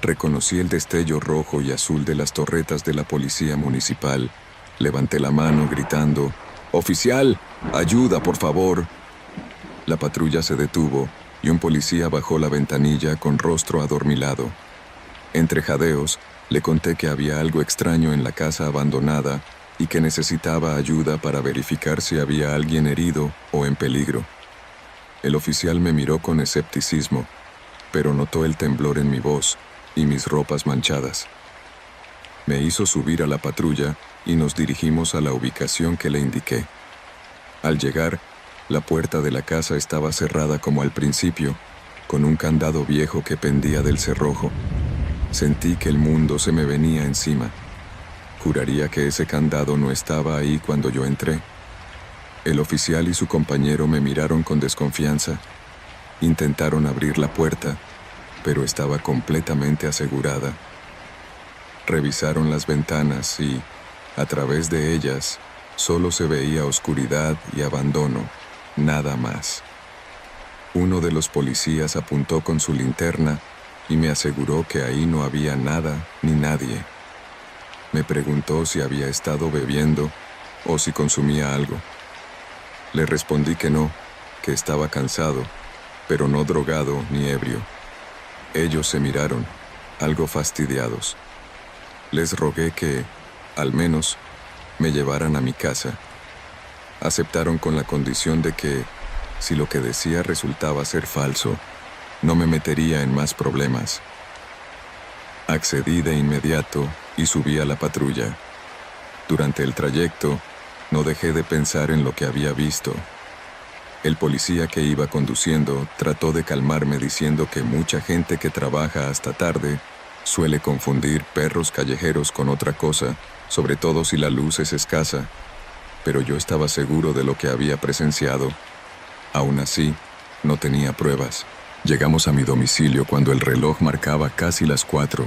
reconocí el destello rojo y azul de las torretas de la policía municipal. Levanté la mano gritando: «¡Oficial! ¡Ayuda, por favor!». La patrulla se detuvo y un policía bajó la ventanilla con rostro adormilado. Entre jadeos, le conté que había algo extraño en la casa abandonada y que necesitaba ayuda para verificar si había alguien herido o en peligro. El oficial me miró con escepticismo, pero notó el temblor en mi voz y mis ropas manchadas. Me hizo subir a la patrulla y nos dirigimos a la ubicación que le indiqué. Al llegar, la puerta de la casa estaba cerrada como al principio, con un candado viejo que pendía del cerrojo. Sentí que el mundo se me venía encima. Juraría que ese candado no estaba ahí cuando yo entré. El oficial y su compañero me miraron con desconfianza. Intentaron abrir la puerta, pero estaba completamente asegurada. Revisaron las ventanas y, a través de ellas, solo se veía oscuridad y abandono, nada más. Uno de los policías apuntó con su linterna y me aseguró que ahí no había nada ni nadie. Me preguntó si había estado bebiendo o si consumía algo. Le respondí que no, que estaba cansado, pero no drogado ni ebrio. Ellos se miraron, algo fastidiados. Les rogué que, al menos, me llevaran a mi casa. Aceptaron con la condición de que, si lo que decía resultaba ser falso, no me metería en más problemas. Accedí de inmediato y subí a la patrulla. Durante el trayecto, no dejé de pensar en lo que había visto. El policía que iba conduciendo trató de calmarme diciendo que mucha gente que trabaja hasta tarde suele confundir perros callejeros con otra cosa, sobre todo si la luz es escasa, pero yo estaba seguro de lo que había presenciado. Aún así, no tenía pruebas. Llegamos a mi domicilio cuando el reloj marcaba casi las 4.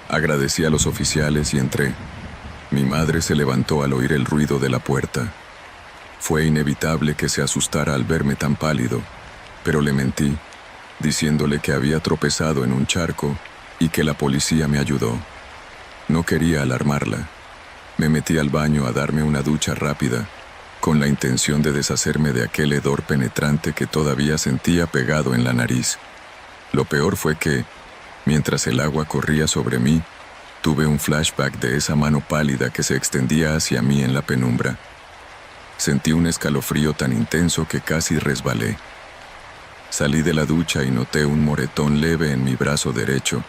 Agradecí a los oficiales y entré. Mi madre se levantó al oír el ruido de la puerta. Fue inevitable que se asustara al verme tan pálido, pero le mentí, diciéndole que había tropezado en un charco y que la policía me ayudó. No quería alarmarla. Me metí al baño a darme una ducha rápida, con la intención de deshacerme de aquel hedor penetrante que todavía sentía pegado en la nariz. Lo peor fue que, mientras el agua corría sobre mí, tuve un flashback de esa mano pálida que se extendía hacia mí en la penumbra. Sentí un escalofrío tan intenso que casi resbalé. Salí de la ducha y noté un moretón leve en mi brazo derecho,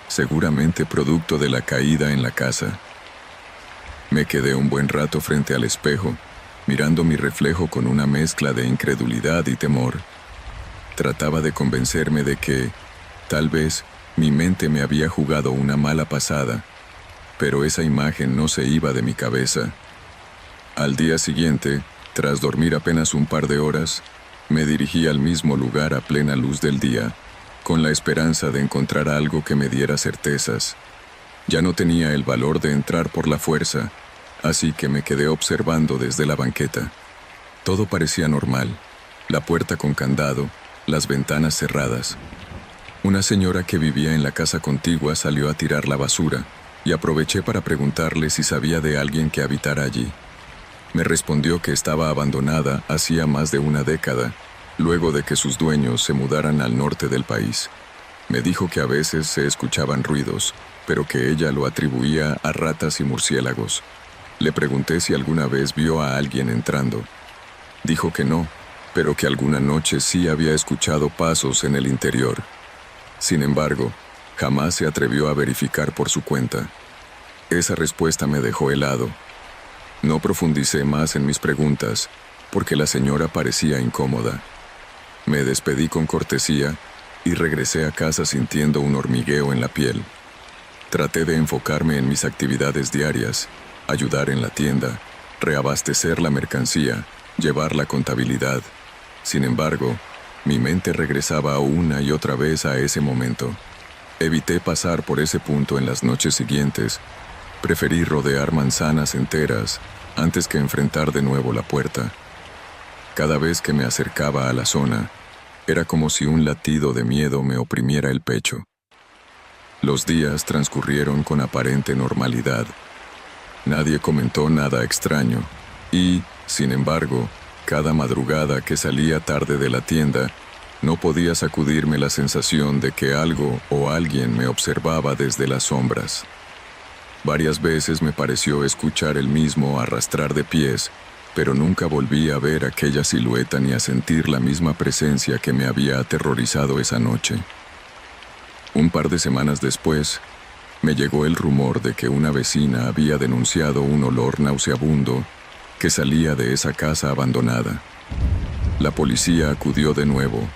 seguramente producto de la caída en la casa. Me quedé un buen rato frente al espejo, mirando mi reflejo con una mezcla de incredulidad y temor. Trataba de convencerme de que, tal vez, mi mente me había jugado una mala pasada, pero esa imagen no se iba de mi cabeza. Al día siguiente, tras dormir apenas un par de horas, me dirigí al mismo lugar a plena luz del día, con la esperanza de encontrar algo que me diera certezas. Ya no tenía el valor de entrar por la fuerza, así que me quedé observando desde la banqueta. Todo parecía normal, la puerta con candado, las ventanas cerradas. Una señora que vivía en la casa contigua salió a tirar la basura y aproveché para preguntarle si sabía de alguien que habitara allí. Me respondió que estaba abandonada hacía más de una década, luego de que sus dueños se mudaran al norte del país. Me dijo que a veces se escuchaban ruidos, pero que ella lo atribuía a ratas y murciélagos. Le pregunté si alguna vez vio a alguien entrando. Dijo que no, pero que alguna noche sí había escuchado pasos en el interior. Sin embargo, jamás se atrevió a verificar por su cuenta. Esa respuesta me dejó helado. No profundicé más en mis preguntas, porque la señora parecía incómoda. Me despedí con cortesía y regresé a casa sintiendo un hormigueo en la piel. Traté de enfocarme en mis actividades diarias, ayudar en la tienda, reabastecer la mercancía, llevar la contabilidad. Sin embargo, mi mente regresaba una y otra vez a ese momento. Evité pasar por ese punto en las noches siguientes. Preferí rodear manzanas enteras antes que enfrentar de nuevo la puerta. Cada vez que me acercaba a la zona, era como si un latido de miedo me oprimiera el pecho. Los días transcurrieron con aparente normalidad. Nadie comentó nada extraño y, sin embargo, cada madrugada que salía tarde de la tienda, no podía sacudirme la sensación de que algo o alguien me observaba desde las sombras. Varias veces me pareció escuchar el mismo arrastrar de pies, pero nunca volví a ver aquella silueta ni a sentir la misma presencia que me había aterrorizado esa noche. Un par de semanas después, me llegó el rumor de que una vecina había denunciado un olor nauseabundo que salía de esa casa abandonada. La policía acudió de nuevo,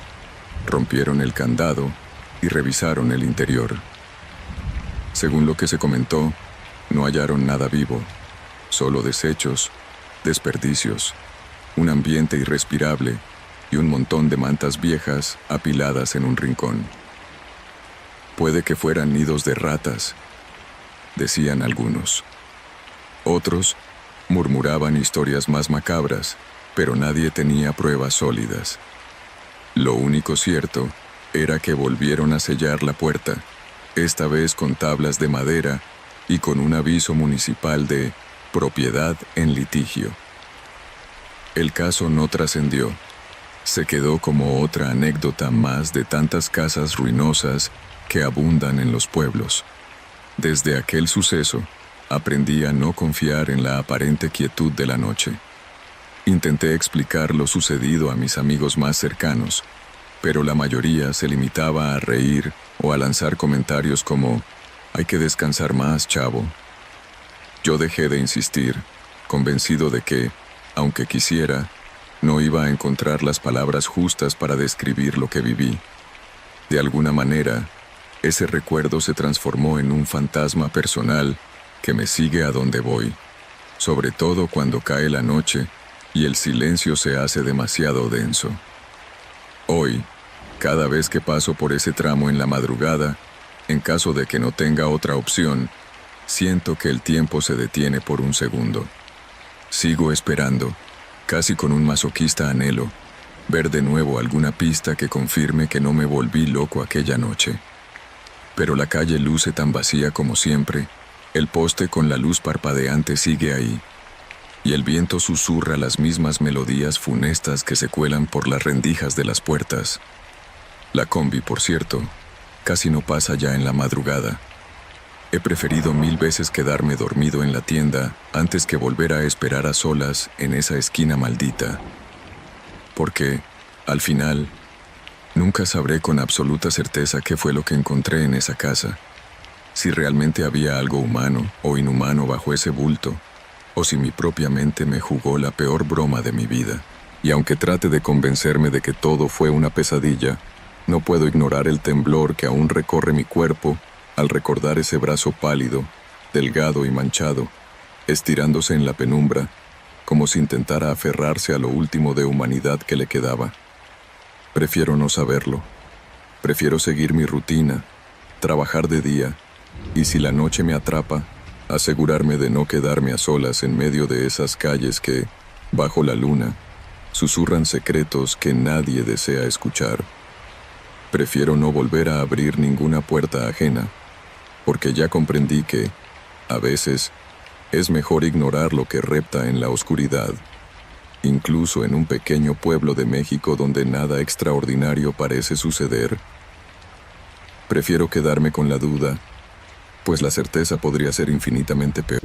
rompieron el candado y revisaron el interior. Según lo que se comentó, no hallaron nada vivo, solo desechos, desperdicios, un ambiente irrespirable y un montón de mantas viejas apiladas en un rincón. Puede que fueran nidos de ratas, decían algunos. Otros murmuraban historias más macabras, pero nadie tenía pruebas sólidas. Lo único cierto era que volvieron a sellar la puerta, esta vez con tablas de madera y con un aviso municipal de propiedad en litigio. El caso no trascendió. Se quedó como otra anécdota más de tantas casas ruinosas que abundan en los pueblos. Desde aquel suceso, aprendí a no confiar en la aparente quietud de la noche. Intenté explicar lo sucedido a mis amigos más cercanos, pero la mayoría se limitaba a reír o a lanzar comentarios como «Hay que descansar más, chavo». Yo dejé de insistir, convencido de que, aunque quisiera, no iba a encontrar las palabras justas para describir lo que viví. De alguna manera, ese recuerdo se transformó en un fantasma personal que me sigue a donde voy, sobre todo cuando cae la noche y el silencio se hace demasiado denso. Hoy, cada vez que paso por ese tramo en la madrugada, en caso de que no tenga otra opción, siento que el tiempo se detiene por un segundo. Sigo esperando, casi con un masoquista anhelo, ver de nuevo alguna pista que confirme que no me volví loco aquella noche. Pero la calle luce tan vacía como siempre, el poste con la luz parpadeante sigue ahí, y el viento susurra las mismas melodías funestas que se cuelan por las rendijas de las puertas. La combi, por cierto, casi no pasa ya en la madrugada. He preferido 1000 veces quedarme dormido en la tienda antes que volver a esperar a solas en esa esquina maldita. Porque, al final, nunca sabré con absoluta certeza qué fue lo que encontré en esa casa. Si realmente había algo humano o inhumano bajo ese bulto, o si mi propia mente me jugó la peor broma de mi vida. Y aunque trate de convencerme de que todo fue una pesadilla, no puedo ignorar el temblor que aún recorre mi cuerpo al recordar ese brazo pálido, delgado y manchado, estirándose en la penumbra, como si intentara aferrarse a lo último de humanidad que le quedaba. Prefiero no saberlo. Prefiero seguir mi rutina, trabajar de día, y si la noche me atrapa, asegurarme de no quedarme a solas en medio de esas calles que, bajo la luna, susurran secretos que nadie desea escuchar. Prefiero no volver a abrir ninguna puerta ajena, porque ya comprendí que, a veces, es mejor ignorar lo que repta en la oscuridad, incluso en un pequeño pueblo de México donde nada extraordinario parece suceder. Prefiero quedarme con la duda, pues la certeza podría ser infinitamente peor.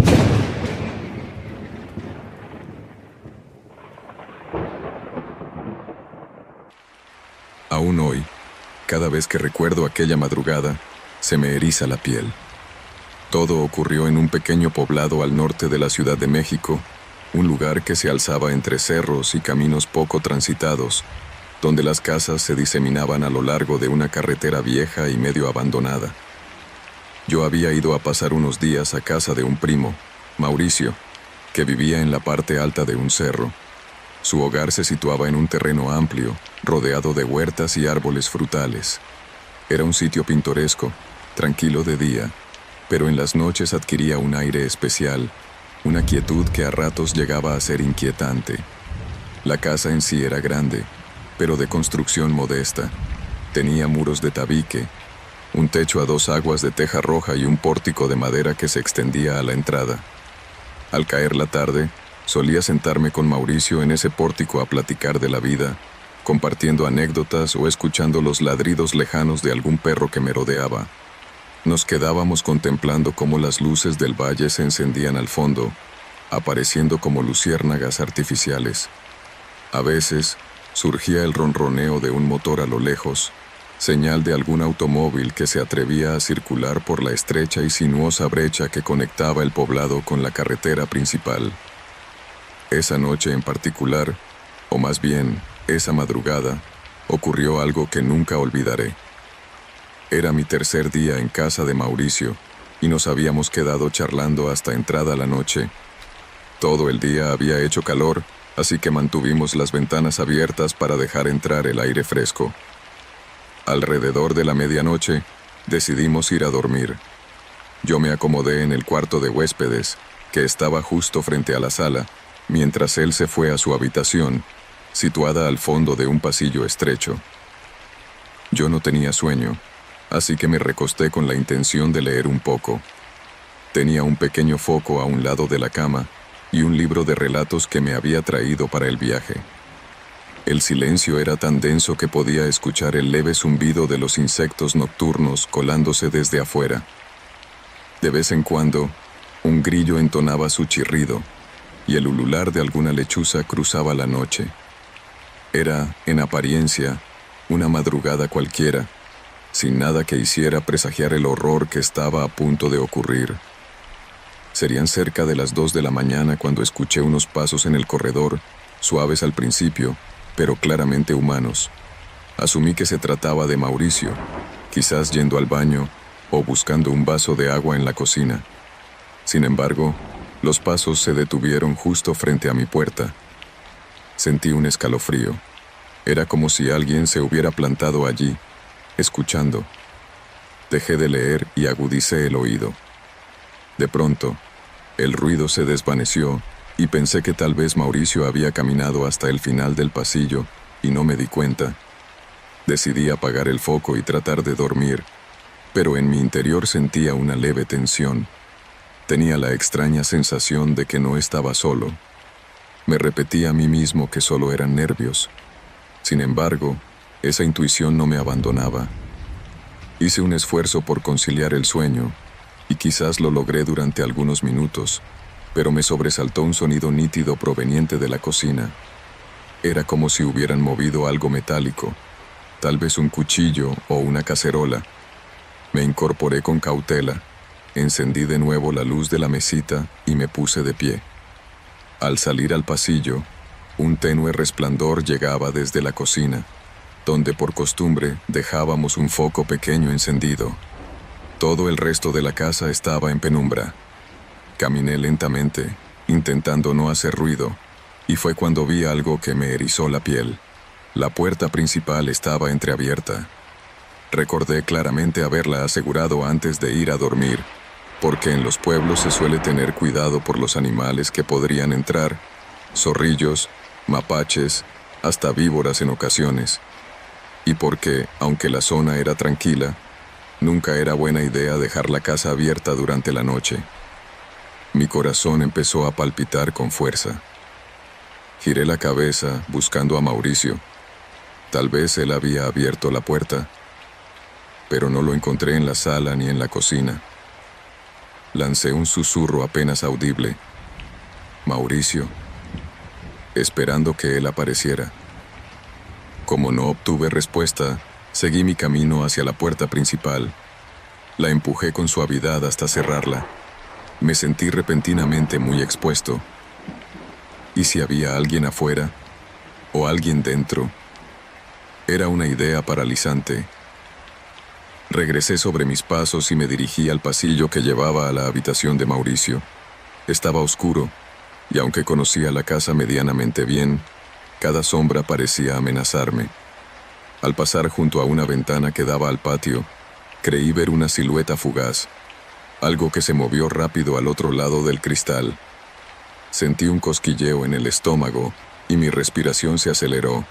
Aún hoy, cada vez que recuerdo aquella madrugada, se me eriza la piel. Todo ocurrió en un pequeño poblado al norte de la Ciudad de México, un lugar que se alzaba entre cerros y caminos poco transitados, donde las casas se diseminaban a lo largo de una carretera vieja y medio abandonada. Yo había ido a pasar unos días a casa de un primo, Mauricio, que vivía en la parte alta de un cerro. Su hogar se situaba en un terreno amplio, rodeado de huertas y árboles frutales. Era un sitio pintoresco, tranquilo de día, pero en las noches adquiría un aire especial, una quietud que a ratos llegaba a ser inquietante. La casa en sí era grande, pero de construcción modesta. Tenía muros de tabique, un techo a dos aguas de teja roja y un pórtico de madera que se extendía a la entrada. Al caer la tarde, solía sentarme con Mauricio en ese pórtico a platicar de la vida, compartiendo anécdotas o escuchando los ladridos lejanos de algún perro que merodeaba. Nos quedábamos contemplando cómo las luces del valle se encendían al fondo, apareciendo como luciérnagas artificiales. A veces, surgía el ronroneo de un motor a lo lejos, señal de algún automóvil que se atrevía a circular por la estrecha y sinuosa brecha que conectaba el poblado con la carretera principal. Esa noche en particular, o más bien, esa madrugada, ocurrió algo que nunca olvidaré. Era mi tercer día en casa de Mauricio, y nos habíamos quedado charlando hasta entrada la noche. Todo el día había hecho calor, así que mantuvimos las ventanas abiertas para dejar entrar el aire fresco. Alrededor de la medianoche, decidimos ir a dormir. Yo me acomodé en el cuarto de huéspedes, que estaba justo frente a la sala, mientras él se fue a su habitación, situada al fondo de un pasillo estrecho. Yo no tenía sueño, así que me recosté con la intención de leer un poco. Tenía un pequeño foco a un lado de la cama y un libro de relatos que me había traído para el viaje. El silencio era tan denso que podía escuchar el leve zumbido de los insectos nocturnos colándose desde afuera. De vez en cuando, un grillo entonaba su chirrido, y el ulular de alguna lechuza cruzaba la noche. Era, en apariencia, una madrugada cualquiera, sin nada que hiciera presagiar el horror que estaba a punto de ocurrir. Serían cerca de las 2 de la mañana cuando escuché unos pasos en el corredor, suaves al principio, pero claramente humanos. Asumí que se trataba de Mauricio, quizás yendo al baño o buscando un vaso de agua en la cocina. Sin embargo, los pasos se detuvieron justo frente a mi puerta. Sentí un escalofrío. Era como si alguien se hubiera plantado allí, escuchando. Dejé de leer y agudicé el oído. De pronto, el ruido se desvaneció y pensé que tal vez Mauricio había caminado hasta el final del pasillo y no me di cuenta. Decidí apagar el foco y tratar de dormir, pero en mi interior sentía una leve tensión. Tenía la extraña sensación de que no estaba solo. Me repetí a mí mismo que solo eran nervios. Sin embargo, esa intuición no me abandonaba. Hice un esfuerzo por conciliar el sueño, y quizás lo logré durante algunos minutos, pero me sobresaltó un sonido nítido proveniente de la cocina. Era como si hubieran movido algo metálico, tal vez un cuchillo o una cacerola. Me incorporé con cautela, encendí de nuevo la luz de la mesita y me puse de pie. Al salir al pasillo, un tenue resplandor llegaba desde la cocina, donde por costumbre dejábamos un foco pequeño encendido. Todo el resto de la casa estaba en penumbra. Caminé lentamente, intentando no hacer ruido, y fue cuando vi algo que me erizó la piel. La puerta principal estaba entreabierta. Recordé claramente haberla asegurado antes de ir a dormir, porque en los pueblos se suele tener cuidado por los animales que podrían entrar, zorrillos, mapaches, hasta víboras en ocasiones. y porque, aunque la zona era tranquila, nunca era buena idea dejar la casa abierta durante la noche. Mi corazón empezó a palpitar con fuerza. Giré la cabeza buscando a Mauricio. Tal vez él había abierto la puerta, pero no lo encontré en la sala ni en la cocina. Lancé un susurro apenas audible. Mauricio, esperando que él apareciera. Como no obtuve respuesta, seguí mi camino hacia la puerta principal. La empujé con suavidad hasta cerrarla. Me sentí repentinamente muy expuesto. ¿Y si había alguien afuera? ¿O alguien dentro? Era una idea paralizante. Regresé sobre mis pasos y me dirigí al pasillo que llevaba a la habitación de Mauricio. Estaba oscuro, y aunque conocía la casa medianamente bien, cada sombra parecía amenazarme. Al pasar junto a una ventana que daba al patio, creí ver una silueta fugaz, algo que se movió rápido al otro lado del cristal. Sentí un cosquilleo en el estómago y mi respiración se aceleró.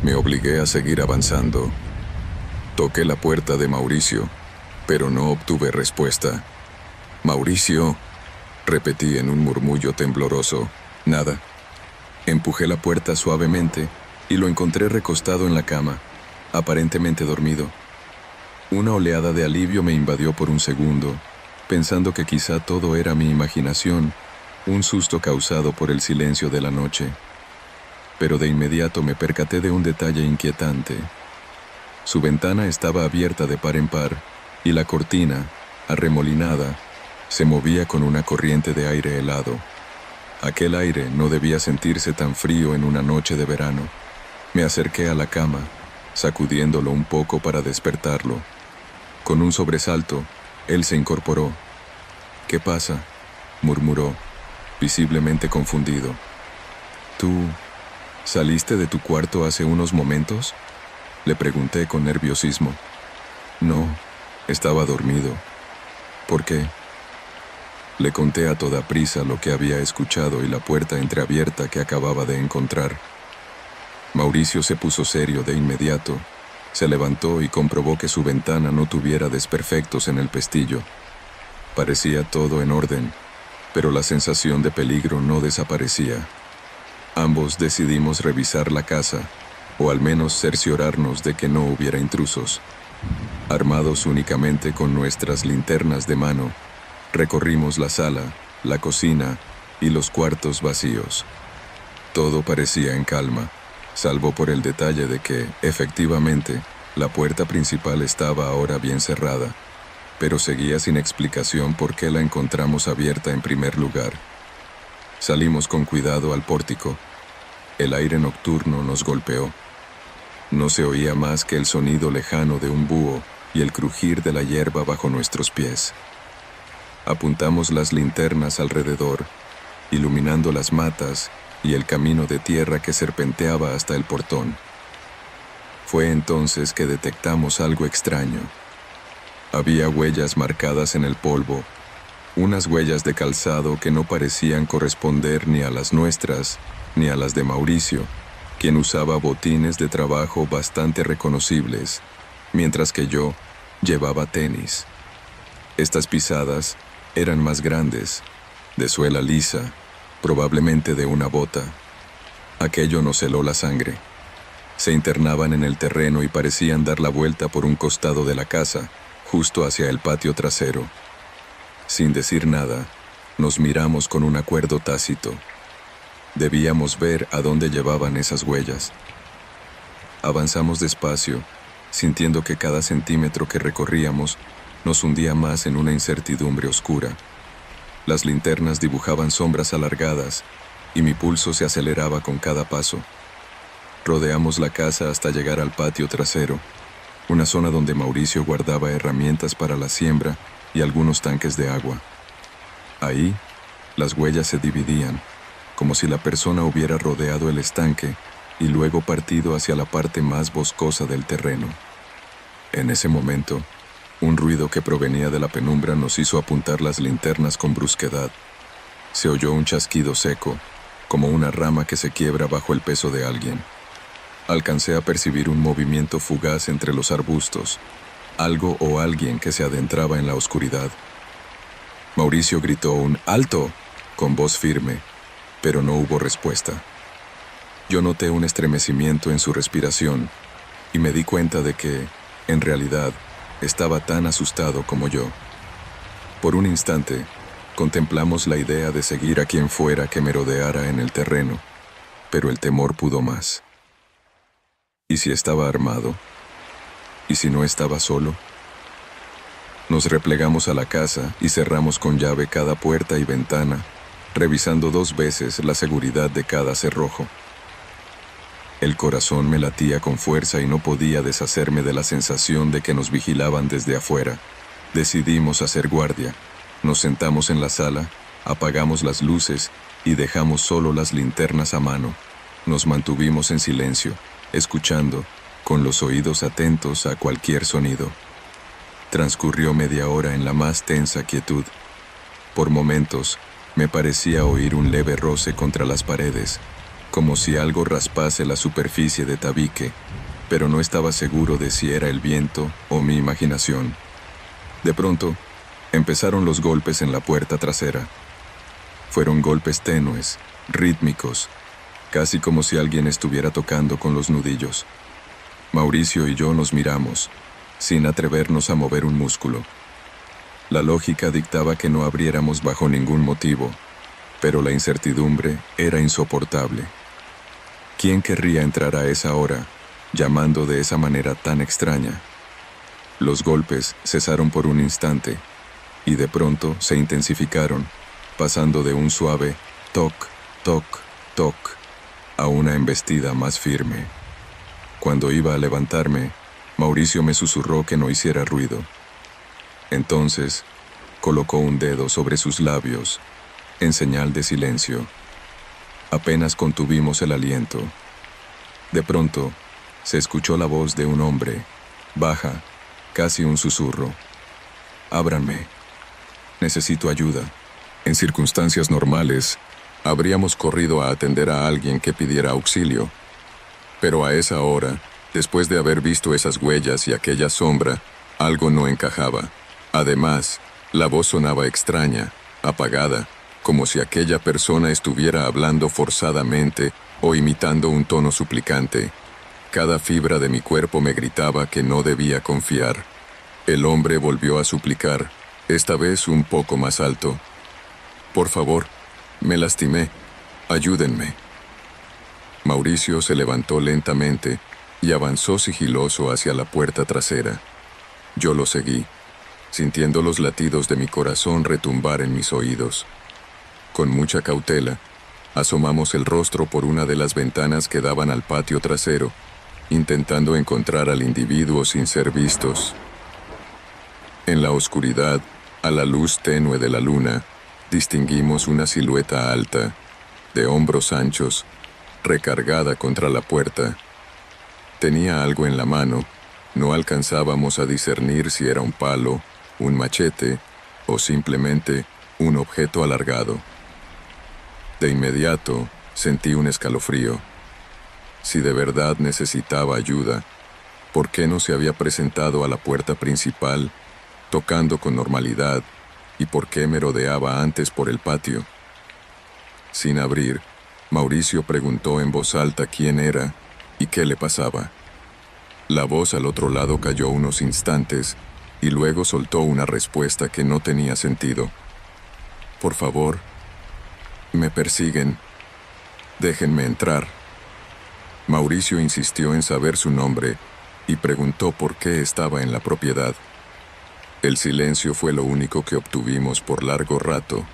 Me obligué a seguir avanzando. Toqué la puerta de Mauricio, pero no obtuve respuesta. «Mauricio», repetí en un murmullo tembloroso. Nada. Empujé la puerta suavemente y lo encontré recostado en la cama, aparentemente dormido. Una oleada de alivio me invadió por un segundo, pensando que quizá todo era mi imaginación, un susto causado por el silencio de la noche. Pero de inmediato me percaté de un detalle inquietante. Su ventana estaba abierta de par en par y la cortina, arremolinada, se movía con una corriente de aire helado. Aquel aire no debía sentirse tan frío en una noche de verano. Me acerqué a la cama, sacudiéndolo un poco para despertarlo. Con un sobresalto, él se incorporó. «¿Qué pasa?», murmuró, visiblemente confundido. «¿Tú saliste de tu cuarto hace unos momentos?», le pregunté con nerviosismo. «No, estaba dormido». «¿Por qué?». Le conté a toda prisa lo que había escuchado y la puerta entreabierta que acababa de encontrar. Mauricio se puso serio de inmediato, se levantó y comprobó que su ventana no tuviera desperfectos en el pestillo. Parecía todo en orden, pero la sensación de peligro no desaparecía. Ambos decidimos revisar la casa, o al menos cerciorarnos de que no hubiera intrusos. Armados únicamente con nuestras linternas de mano, recorrimos la sala, la cocina y los cuartos vacíos. Todo parecía en calma, salvo por el detalle de que, efectivamente, la puerta principal estaba ahora bien cerrada, pero seguía sin explicación por qué la encontramos abierta en primer lugar. Salimos con cuidado al pórtico. El aire nocturno nos golpeó. No se oía más que el sonido lejano de un búho y el crujir de la hierba bajo nuestros pies. Apuntamos las linternas alrededor, iluminando las matas y el camino de tierra que serpenteaba hasta el portón. Fue entonces que detectamos algo extraño. Había huellas marcadas en el polvo, unas huellas de calzado que no parecían corresponder ni a las nuestras ni a las de Mauricio, quien usaba botines de trabajo bastante reconocibles, mientras que yo llevaba tenis. Estas pisadas eran más grandes, de suela lisa, probablemente de una bota. Aquello nos heló la sangre. Se internaban en el terreno y parecían dar la vuelta por un costado de la casa, justo hacia el patio trasero. Sin decir nada, nos miramos con un acuerdo tácito. Debíamos ver a dónde llevaban esas huellas. Avanzamos despacio, sintiendo que cada centímetro que recorríamos nos hundía más en una incertidumbre oscura. Las linternas dibujaban sombras alargadas y mi pulso se aceleraba con cada paso. Rodeamos la casa hasta llegar al patio trasero, una zona donde Mauricio guardaba herramientas para la siembra y algunos tanques de agua. Ahí, las huellas se dividían, como si la persona hubiera rodeado el estanque y luego partido hacia la parte más boscosa del terreno. En ese momento, un ruido que provenía de la penumbra nos hizo apuntar las linternas con brusquedad. Se oyó un chasquido seco, como una rama que se quiebra bajo el peso de alguien. Alcancé a percibir un movimiento fugaz entre los arbustos, algo o alguien que se adentraba en la oscuridad. Mauricio gritó un «¡Alto!» con voz firme, pero no hubo respuesta. Yo noté un estremecimiento en su respiración y me di cuenta de que, en realidad, estaba tan asustado como yo. Por un instante, contemplamos la idea de seguir a quien fuera que me rodeara en el terreno, pero el temor pudo más. ¿Y si estaba armado? ¿Y si no estaba solo? Nos replegamos a la casa y cerramos con llave cada puerta y ventana, revisando 2 veces la seguridad de cada cerrojo. El corazón me latía con fuerza y no podía deshacerme de la sensación de que nos vigilaban desde afuera. Decidimos hacer guardia. Nos sentamos en la sala, apagamos las luces y dejamos solo las linternas a mano. Nos mantuvimos en silencio, escuchando, con los oídos atentos a cualquier sonido. Transcurrió media hora en la más tensa quietud. Por momentos, me parecía oír un leve roce contra las paredes, como si algo raspase la superficie de tabique, pero no estaba seguro de si era el viento o mi imaginación. De pronto, empezaron los golpes en la puerta trasera. Fueron golpes tenues, rítmicos, casi como si alguien estuviera tocando con los nudillos. Mauricio y yo nos miramos, sin atrevernos a mover un músculo. La lógica dictaba que no abriéramos bajo ningún motivo, pero la incertidumbre era insoportable. ¿Quién querría entrar a esa hora, llamando de esa manera tan extraña? Los golpes cesaron por un instante, y de pronto se intensificaron, pasando de un suave toc, toc, toc, a una embestida más firme. Cuando iba a levantarme, Mauricio me susurró que no hiciera ruido. Entonces, colocó un dedo sobre sus labios, en señal de silencio. Apenas contuvimos el aliento. De pronto, se escuchó la voz de un hombre, baja, casi un susurro. «Ábranme. Necesito ayuda». En circunstancias normales, habríamos corrido a atender a alguien que pidiera auxilio. Pero a esa hora, después de haber visto esas huellas y aquella sombra, algo no encajaba. Además, la voz sonaba extraña, apagada, como si aquella persona estuviera hablando forzadamente o imitando un tono suplicante. Cada fibra de mi cuerpo me gritaba que no debía confiar. El hombre volvió a suplicar, esta vez un poco más alto. «Por favor, me lastimé. Ayúdenme». Mauricio se levantó lentamente y avanzó sigiloso hacia la puerta trasera. Yo lo seguí, sintiendo los latidos de mi corazón retumbar en mis oídos. Con mucha cautela, asomamos el rostro por una de las ventanas que daban al patio trasero, intentando encontrar al individuo sin ser vistos. En la oscuridad, a la luz tenue de la luna, distinguimos una silueta alta, de hombros anchos, recargada contra la puerta. Tenía algo en la mano. No alcanzábamos a discernir si era un palo, un machete o simplemente un objeto alargado. De inmediato sentí un escalofrío. Si de verdad necesitaba ayuda, ¿por qué no se había presentado a la puerta principal, tocando con normalidad, y por qué me rodeaba antes por el patio? Sin abrir, Mauricio preguntó en voz alta quién era y qué le pasaba. La voz al otro lado calló unos instantes y luego soltó una respuesta que no tenía sentido. «Por favor, me persiguen. Déjenme entrar». Mauricio insistió en saber su nombre y preguntó por qué estaba en la propiedad. El silencio fue lo único que obtuvimos por largo rato.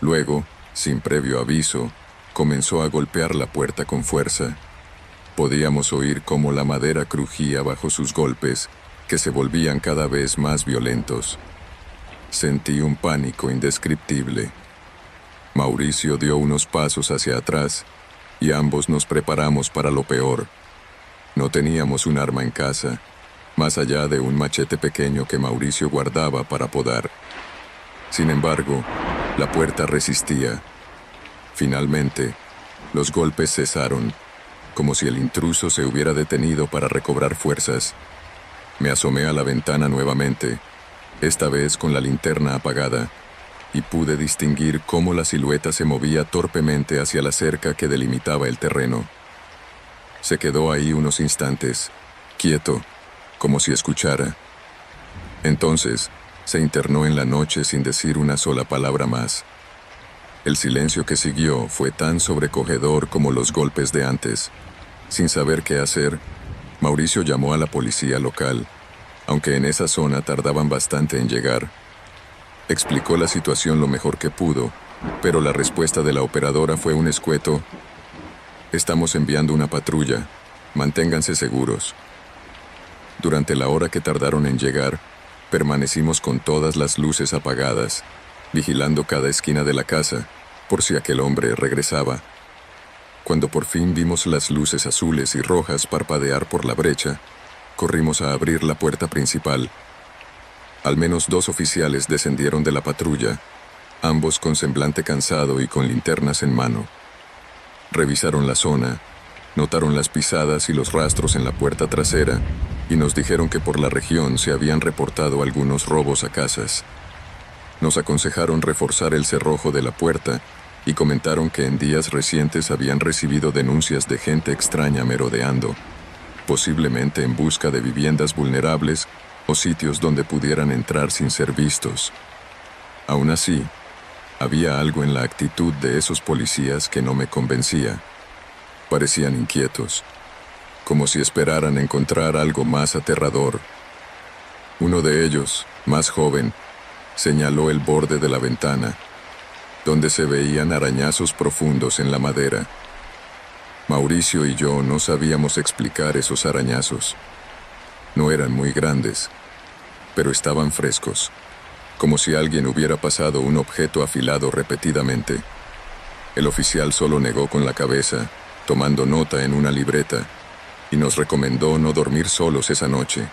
Luego, sin previo aviso, comenzó a golpear la puerta con fuerza. Podíamos oír cómo la madera crujía bajo sus golpes, que se volvían cada vez más violentos. Sentí un pánico indescriptible. Mauricio dio unos pasos hacia atrás, y ambos nos preparamos para lo peor. No teníamos un arma en casa, más allá de un machete pequeño que Mauricio guardaba para podar. Sin embargo, la puerta resistía. Finalmente, los golpes cesaron, como si el intruso se hubiera detenido para recobrar fuerzas. Me asomé a la ventana nuevamente, esta vez con la linterna apagada, y pude distinguir cómo la silueta se movía torpemente hacia la cerca que delimitaba el terreno. Se quedó ahí unos instantes, quieto, como si escuchara. Entonces, se internó en la noche sin decir una sola palabra más. El silencio que siguió fue tan sobrecogedor como los golpes de antes. Sin saber qué hacer, Mauricio llamó a la policía local, aunque en esa zona tardaban bastante en llegar. Explicó la situación lo mejor que pudo, pero la respuesta de la operadora fue un escueto: «Estamos enviando una patrulla, manténganse seguros». Durante la hora que tardaron en llegar, permanecimos con todas las luces apagadas, vigilando cada esquina de la casa, por si aquel hombre regresaba. Cuando por fin vimos las luces azules y rojas parpadear por la brecha, corrimos a abrir la puerta principal. Al menos 2 oficiales descendieron de la patrulla, ambos con semblante cansado y con linternas en mano. Revisaron la zona, notaron las pisadas y los rastros en la puerta trasera, y nos dijeron que por la región se habían reportado algunos robos a casas. Nos aconsejaron reforzar el cerrojo de la puerta y comentaron que en días recientes habían recibido denuncias de gente extraña merodeando, posiblemente en busca de viviendas vulnerables o sitios donde pudieran entrar sin ser vistos. Aún así, había algo en la actitud de esos policías que no me convencía. Parecían inquietos, como si esperaran encontrar algo más aterrador. Uno de ellos, más joven, señaló el borde de la ventana, donde se veían arañazos profundos en la madera. Mauricio y yo no sabíamos explicar esos arañazos. No eran muy grandes, pero estaban frescos, como si alguien hubiera pasado un objeto afilado repetidamente. El oficial solo negó con la cabeza, tomando nota en una libreta, y nos recomendó no dormir solos esa noche.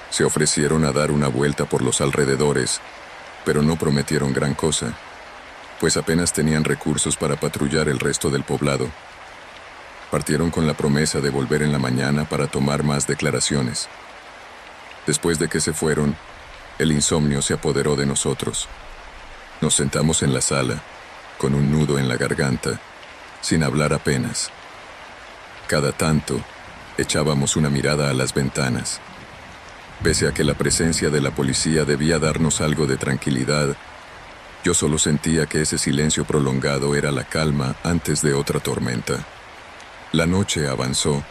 Se ofrecieron a dar una vuelta por los alrededores, pero no prometieron gran cosa, pues apenas tenían recursos para patrullar el resto del poblado. Partieron con la promesa de volver en la mañana para tomar más declaraciones. Después de que se fueron, el insomnio se apoderó de nosotros. Nos sentamos en la sala, con un nudo en la garganta, sin hablar apenas. Cada tanto, echábamos una mirada a las ventanas. Pese a que la presencia de la policía debía darnos algo de tranquilidad, yo solo sentía que ese silencio prolongado era la calma antes de otra tormenta. La noche avanzó.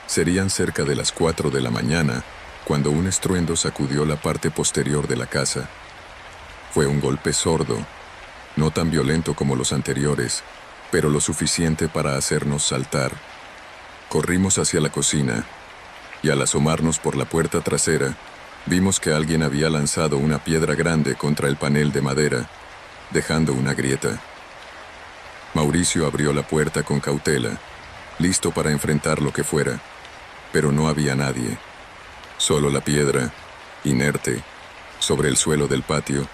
Serían cerca de las 4 de la mañana, cuando un estruendo sacudió la parte posterior de la casa. Fue un golpe sordo, no tan violento como los anteriores, pero lo suficiente para hacernos saltar. Corrimos hacia la cocina, y al asomarnos por la puerta trasera, vimos que alguien había lanzado una piedra grande contra el panel de madera, dejando una grieta. Mauricio abrió la puerta con cautela, listo para enfrentar lo que fuera, pero no había nadie. Solo la piedra, inerte, sobre el suelo del patio,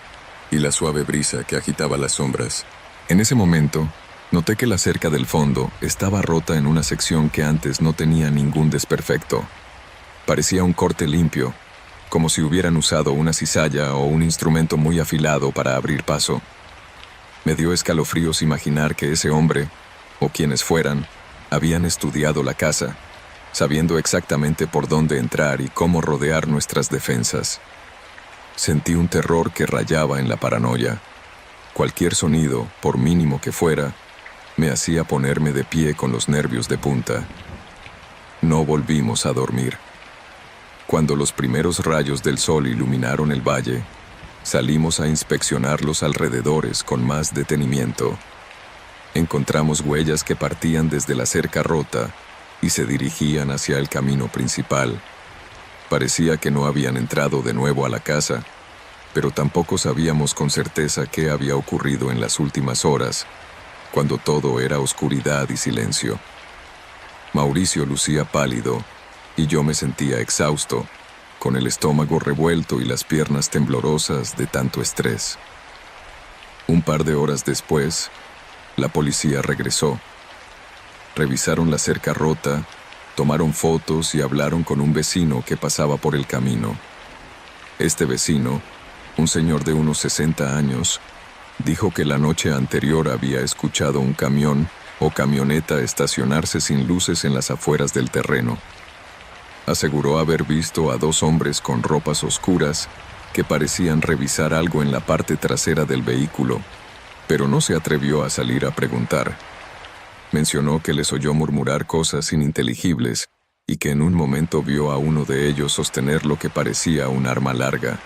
y la suave brisa que agitaba las sombras. En ese momento, noté que la cerca del fondo estaba rota en una sección que antes no tenía ningún desperfecto. Parecía un corte limpio, como si hubieran usado una cizalla o un instrumento muy afilado para abrir paso. Me dio escalofríos imaginar que ese hombre, o quienes fueran, habían estudiado la casa, sabiendo exactamente por dónde entrar y cómo rodear nuestras defensas. Sentí un terror que rayaba en la paranoia. Cualquier sonido, por mínimo que fuera, me hacía ponerme de pie con los nervios de punta. No volvimos a dormir. Cuando los primeros rayos del sol iluminaron el valle, salimos a inspeccionar los alrededores con más detenimiento. Encontramos huellas que partían desde la cerca rota y se dirigían hacia el camino principal. Parecía que no habían entrado de nuevo a la casa, pero tampoco sabíamos con certeza qué había ocurrido en las últimas horas, cuando todo era oscuridad y silencio. Mauricio lucía pálido, y yo me sentía exhausto, con el estómago revuelto y las piernas temblorosas de tanto estrés. Un par de horas después, la policía regresó. revisaron la cerca rota, tomaron fotos y hablaron con un vecino que pasaba por el camino. Este vecino, un señor de unos 60 años, dijo que la noche anterior había escuchado un camión o camioneta estacionarse sin luces en las afueras del terreno. Aseguró haber visto a 2 hombres con ropas oscuras que parecían revisar algo en la parte trasera del vehículo, pero no se atrevió a salir a preguntar. Mencionó que les oyó murmurar cosas ininteligibles y que en un momento vio a uno de ellos sostener lo que parecía un arma larga.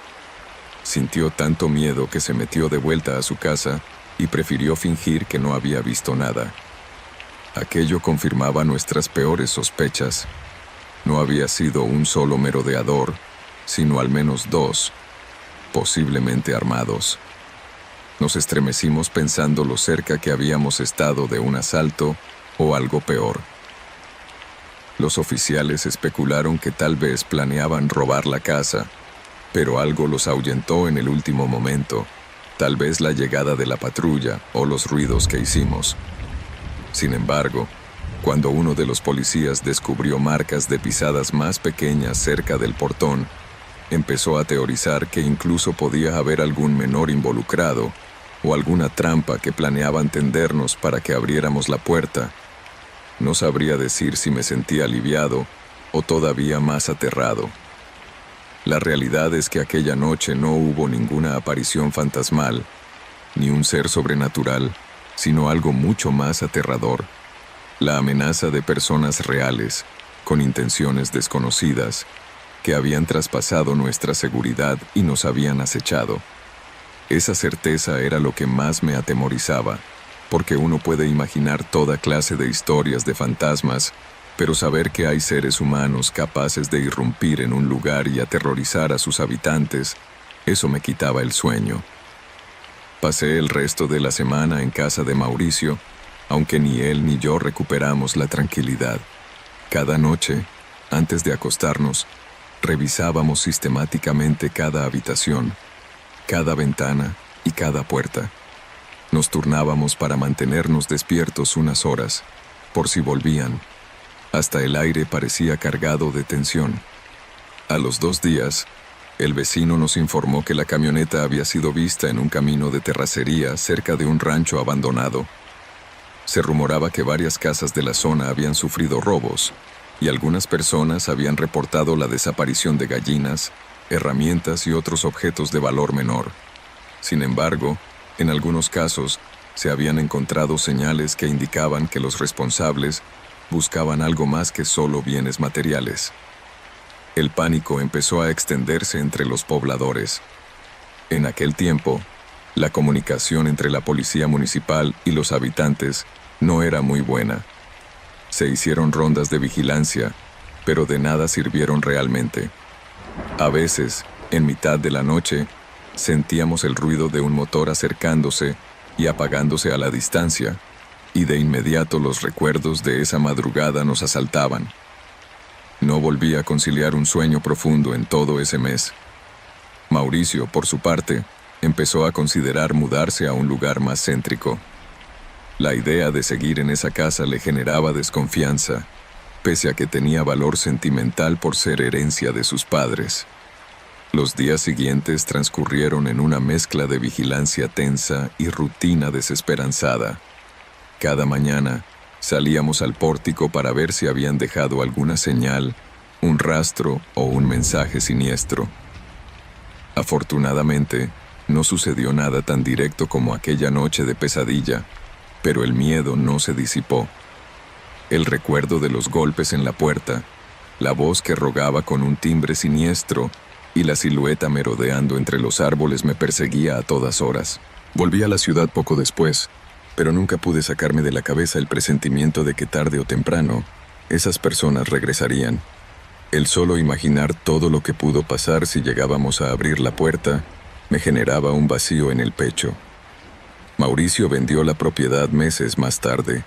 Sintió tanto miedo que se metió de vuelta a su casa y prefirió fingir que no había visto nada. Aquello confirmaba nuestras peores sospechas. No había sido un solo merodeador, sino al menos 2, posiblemente armados. Nos estremecimos pensando lo cerca que habíamos estado de un asalto o algo peor. Los oficiales especularon que tal vez planeaban robar la casa, pero algo los ahuyentó en el último momento, tal vez la llegada de la patrulla o los ruidos que hicimos. Sin embargo, cuando uno de los policías descubrió marcas de pisadas más pequeñas cerca del portón, empezó a teorizar que incluso podía haber algún menor involucrado o alguna trampa que planeaban tendernos para que abriéramos la puerta. No sabría decir si me sentía aliviado o todavía más aterrado. La realidad es que aquella noche no hubo ninguna aparición fantasmal, ni un ser sobrenatural, sino algo mucho más aterrador: la amenaza de personas reales, con intenciones desconocidas, que habían traspasado nuestra seguridad y nos habían acechado. Esa certeza era lo que más me atemorizaba, porque uno puede imaginar toda clase de historias de fantasmas, pero saber que hay seres humanos capaces de irrumpir en un lugar y aterrorizar a sus habitantes, eso me quitaba el sueño. Pasé el resto de la semana en casa de Mauricio, aunque ni él ni yo recuperamos la tranquilidad. Cada noche, antes de acostarnos, revisábamos sistemáticamente cada habitación, cada ventana y cada puerta. Nos turnábamos para mantenernos despiertos unas horas, por si volvían. Hasta el aire parecía cargado de tensión. A los 2 días, el vecino nos informó que la camioneta había sido vista en un camino de terracería cerca de un rancho abandonado. Se rumoraba que varias casas de la zona habían sufrido robos, y algunas personas habían reportado la desaparición de gallinas, herramientas y otros objetos de valor menor. Sin embargo, en algunos casos, se habían encontrado señales que indicaban que los responsables buscaban algo más que solo bienes materiales. El pánico empezó a extenderse entre los pobladores. En aquel tiempo, la comunicación entre la policía municipal y los habitantes no era muy buena. Se hicieron rondas de vigilancia, pero de nada sirvieron realmente. A veces, en mitad de la noche, sentíamos el ruido de un motor acercándose y apagándose a la distancia, y de inmediato los recuerdos de esa madrugada nos asaltaban. No volví a conciliar un sueño profundo en todo ese mes. Mauricio, por su parte, empezó a considerar mudarse a un lugar más céntrico. La idea de seguir en esa casa le generaba desconfianza, pese a que tenía valor sentimental por ser herencia de sus padres. Los días siguientes transcurrieron en una mezcla de vigilancia tensa y rutina desesperanzada. Cada mañana, salíamos al pórtico para ver si habían dejado alguna señal, un rastro o un mensaje siniestro. Afortunadamente, no sucedió nada tan directo como aquella noche de pesadilla, pero el miedo no se disipó. El recuerdo de los golpes en la puerta, la voz que rogaba con un timbre siniestro y la silueta merodeando entre los árboles me perseguía a todas horas. Volví a la ciudad poco después, pero nunca pude sacarme de la cabeza el presentimiento de que tarde o temprano esas personas regresarían. El solo imaginar todo lo que pudo pasar si llegábamos a abrir la puerta me generaba un vacío en el pecho. Mauricio vendió la propiedad meses más tarde.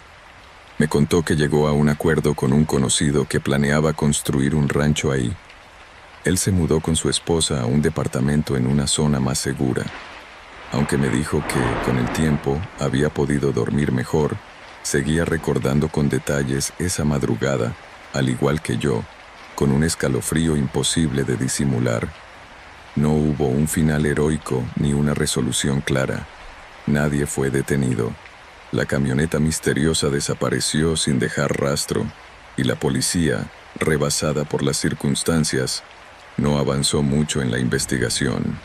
Me contó que llegó a un acuerdo con un conocido que planeaba construir un rancho ahí. Él se mudó con su esposa a un departamento en una zona más segura. Aunque me dijo que, con el tiempo, había podido dormir mejor, Seguía recordando con detalles esa madrugada, al igual que yo, con un escalofrío imposible de disimular. No hubo un final heroico ni una resolución clara. Nadie fue detenido. La camioneta misteriosa desapareció sin dejar rastro, y la policía, rebasada por las circunstancias, no avanzó mucho en la investigación.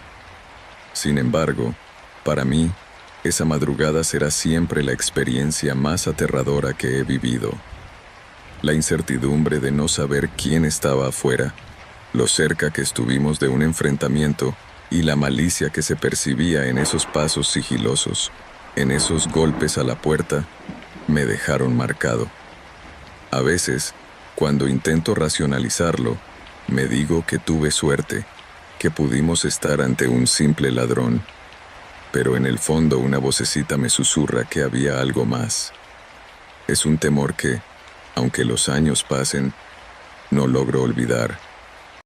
Sin embargo, para mí, esa madrugada será siempre la experiencia más aterradora que he vivido. La incertidumbre de no saber quién estaba afuera, lo cerca que estuvimos de un enfrentamiento y la malicia que se percibía en esos pasos sigilosos, en esos golpes a la puerta, me dejaron marcado. A veces, cuando intento racionalizarlo, me digo que tuve suerte, que pudimos estar ante un simple ladrón, pero en el fondo una vocecita me susurra que había algo más. Es un temor que, aunque los años pasen, no logro olvidar.